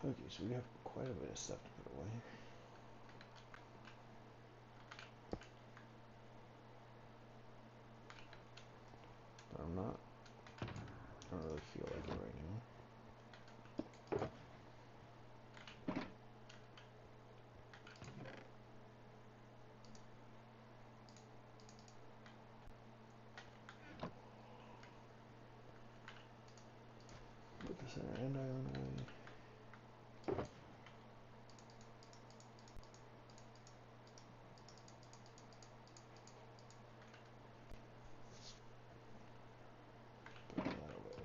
Okay, so we have quite a bit of stuff to put away. But I don't really feel like it right now. Put the center andiron away. Put that away.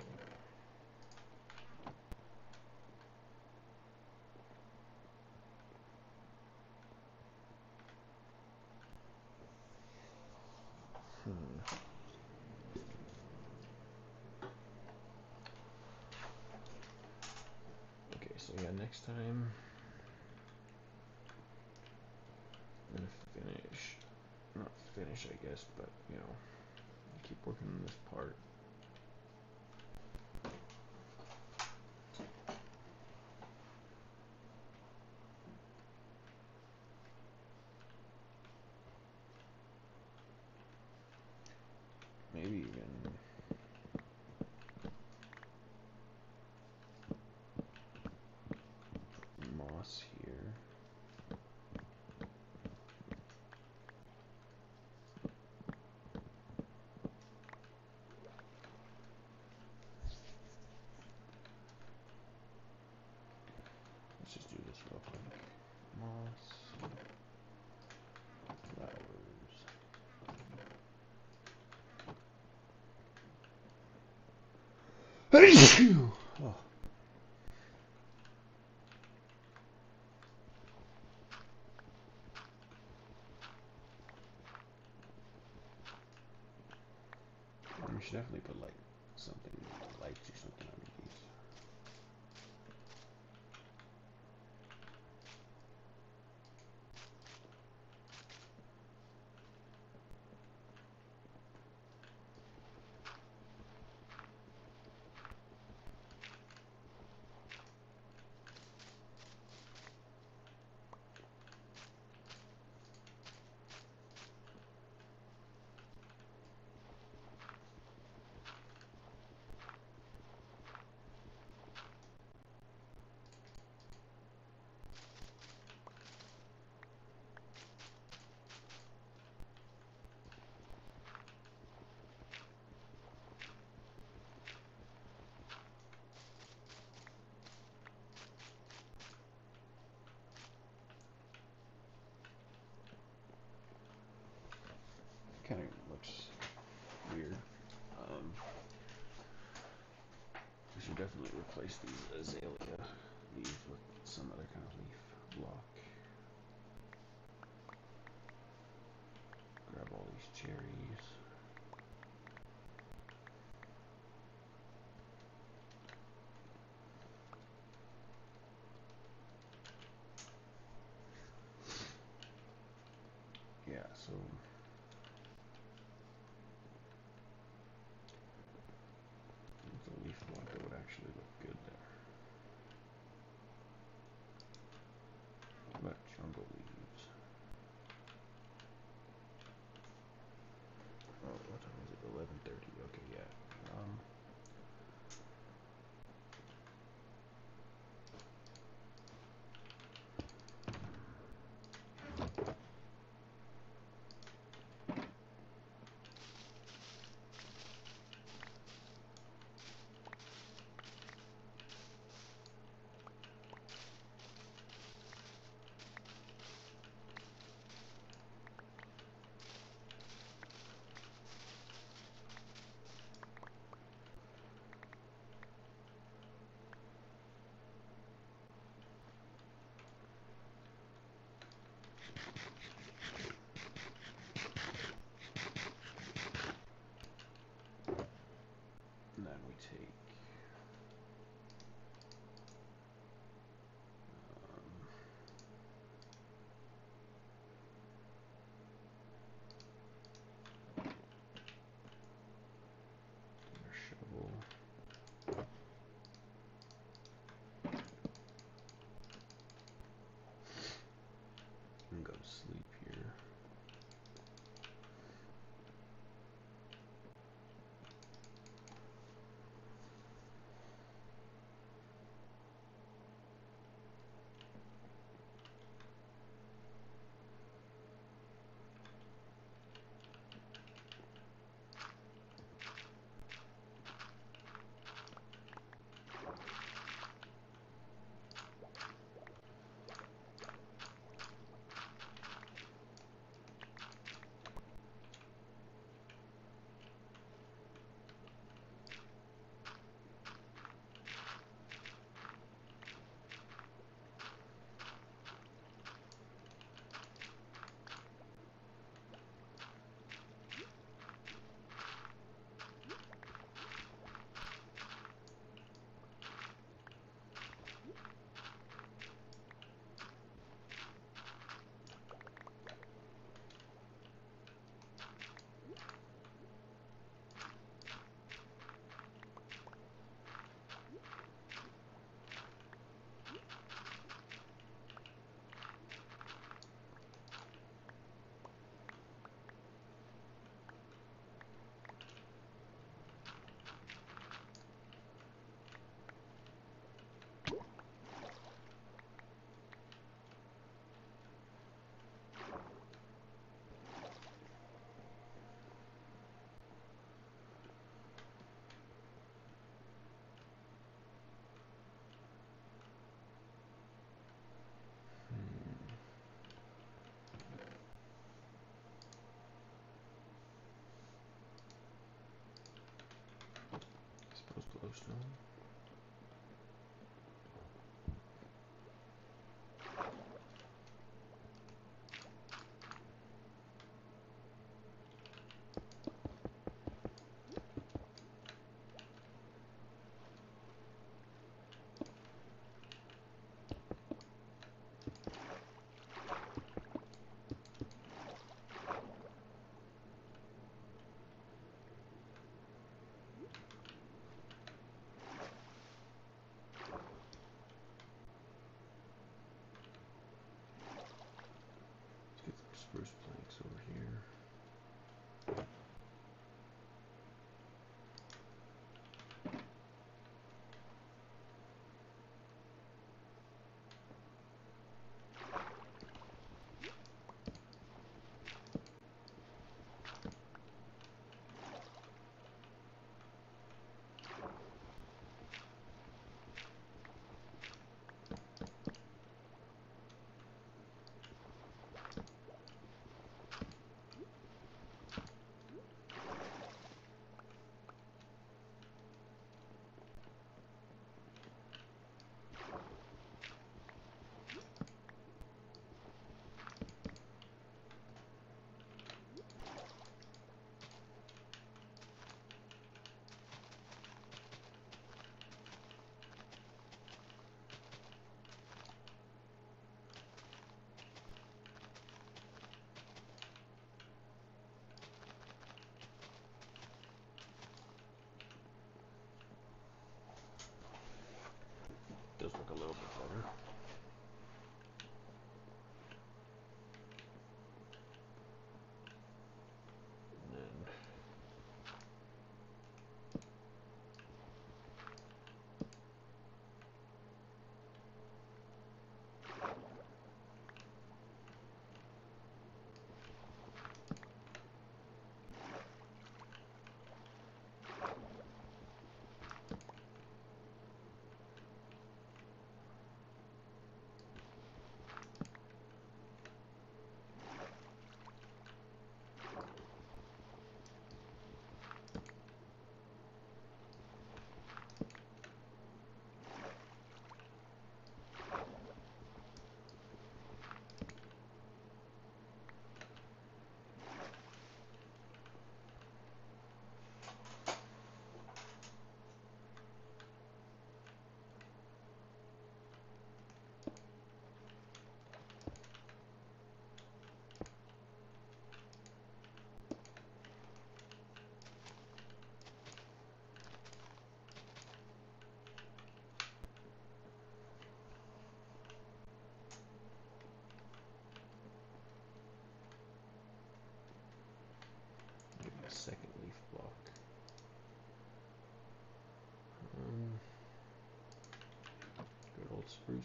Okay, so yeah, next time I'm gonna finish, not finish I guess, but you know, keep working on this part. Maybe even moss here. Let's just do this real quick. Moss, flowers. Oh. We should definitely put like something, lights or something under these. Kind of looks weird. We should definitely replace these azalea leaves with some other kind of leaf block. Grab all these cherries. Yeah, so it's a leaf block that would actually look good there. But jungle leaves. Oh, what time is it? 11:30. Okay, yeah. spruce planks over here. Does look a little bit better. And then maybe a second leaf block. Good old spruce.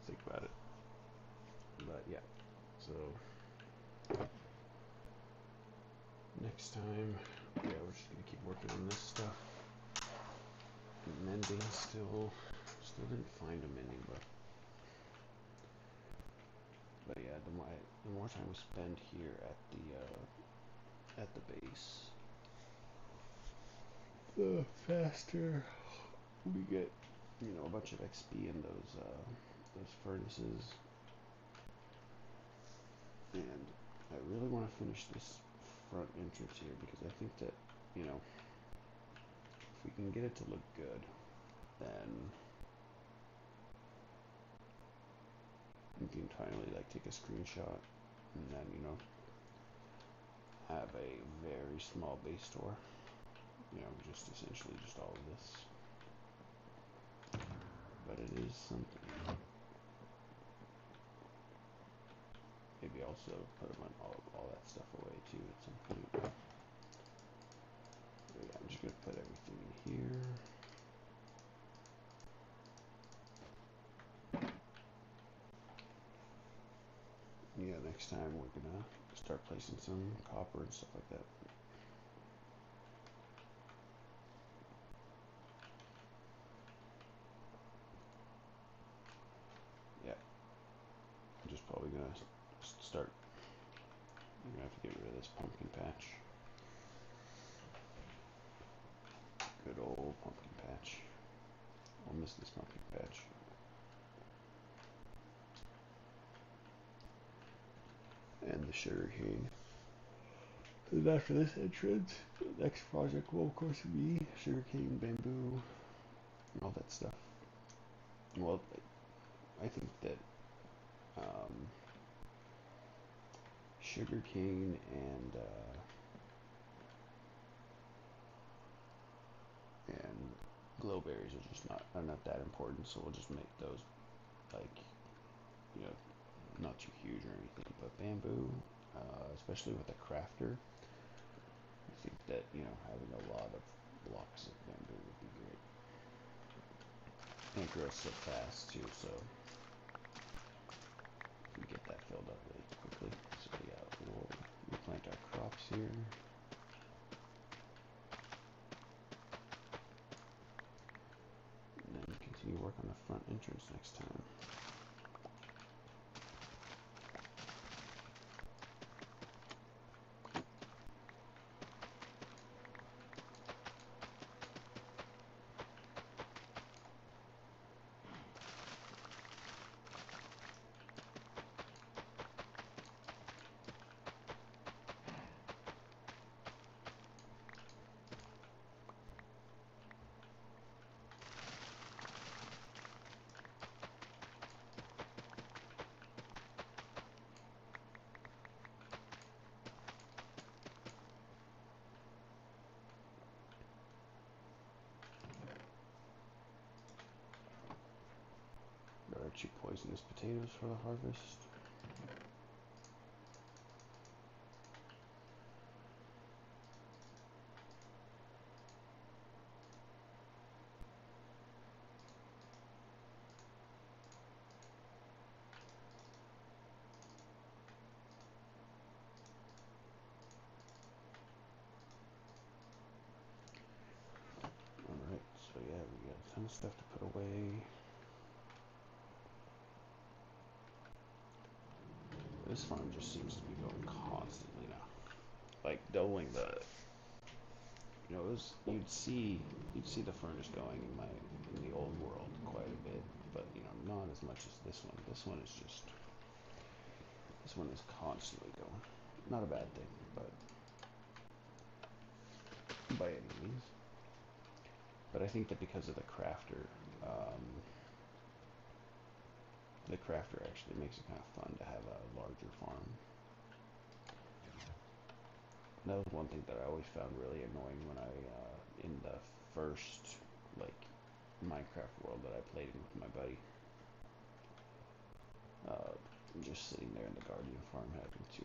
Think about it. But yeah, so next time, yeah, we're just gonna keep working on this stuff. Mending still didn't find a mending book. But yeah, the more time we spend here at the base, the faster we get, a bunch of XP in those furnaces. And I really want to finish this front entrance here because I think that, if we can get it to look good, then you can finally take a screenshot and then, have a very small base tour. Just essentially just all of this. But it is something. Maybe also put all that stuff away too at some point. But yeah, I'm just gonna put everything in here. Yeah, next time we're gonna start placing some copper and stuff like that. Yeah, I'm just probably gonna start. I'm gonna have to get rid of this pumpkin patch. Good old pumpkin patch. I'll miss this pumpkin patch. And the sugar cane. And after this entrance, the next project will of course be sugarcane, bamboo, and all that stuff. Well, I think that sugarcane and glowberries are not that important, so we'll just make those like, you know, not too huge or anything. But bamboo, especially with a crafter, I think that, you know, having a lot of blocks of bamboo would be great. And it grows so fast too, so we get that filled up really quickly. So yeah, we'll replant our crops here. And then continue work on the front entrance next time. Aren't you poisonous potatoes for the harvest? Alright, so yeah, we got a ton of stuff to put away. This farm just seems to be going constantly now. Like doubling the, you know, you'd see the furnace going in the old world quite a bit, but you know, not as much as this one. This one is constantly going. Not a bad thing, but by any means. But I think that because of the crafter actually makes it kind of fun to have a larger farm. That was one thing that I always found really annoying when in the first, like, Minecraft world that I played in with my buddy. Just sitting there in the Guardian farm having to,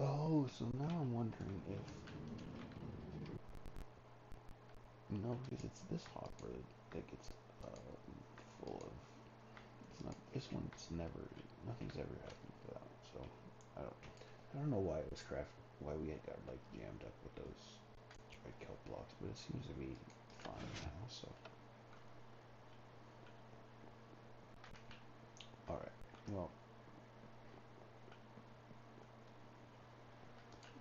Oh, so now I'm wondering if, no, because it's this hopper that gets full of, it's not, this one's never, nothing's ever happened to that, so I don't know why it was why we had got like jammed up with those red kelp blocks, but it seems to be fine now, so. Alright, well,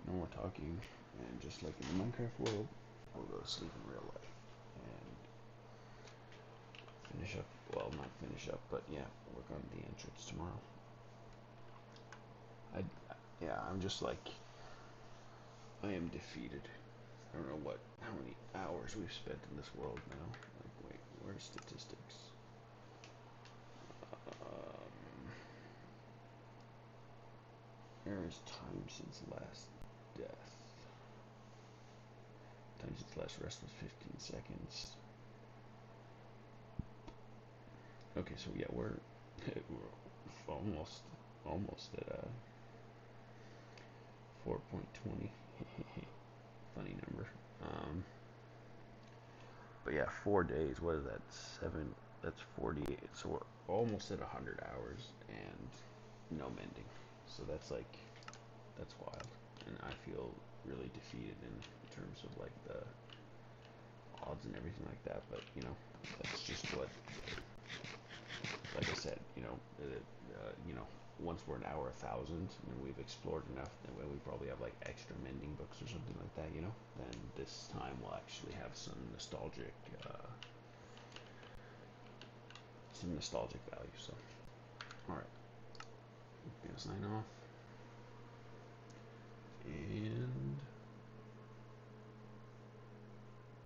no more talking, and just like in the Minecraft world, we'll go to sleep in real life, and finish up, well, not finish up, but yeah, work on the entrance tomorrow. Yeah, I'm just like, I am defeated. I don't know how many hours we've spent in this world now. Like, wait, where's statistics? There is time since last death. Time since last rest was 15 seconds. Okay, so yeah, we're almost at 4.20. Funny number. But yeah, 4 days. What is that? That's 48. So we're almost at 100 hours and no mending. So that's wild. And I feel really defeated in terms of like the odds and everything like that. But you know, that's just what, like I said, you know, once we're an hour 1,000 and we've explored enough, then we probably have like extra mending books or something like that, you know. Then this time we'll actually have some nostalgic value. So, all right, gonna sign off.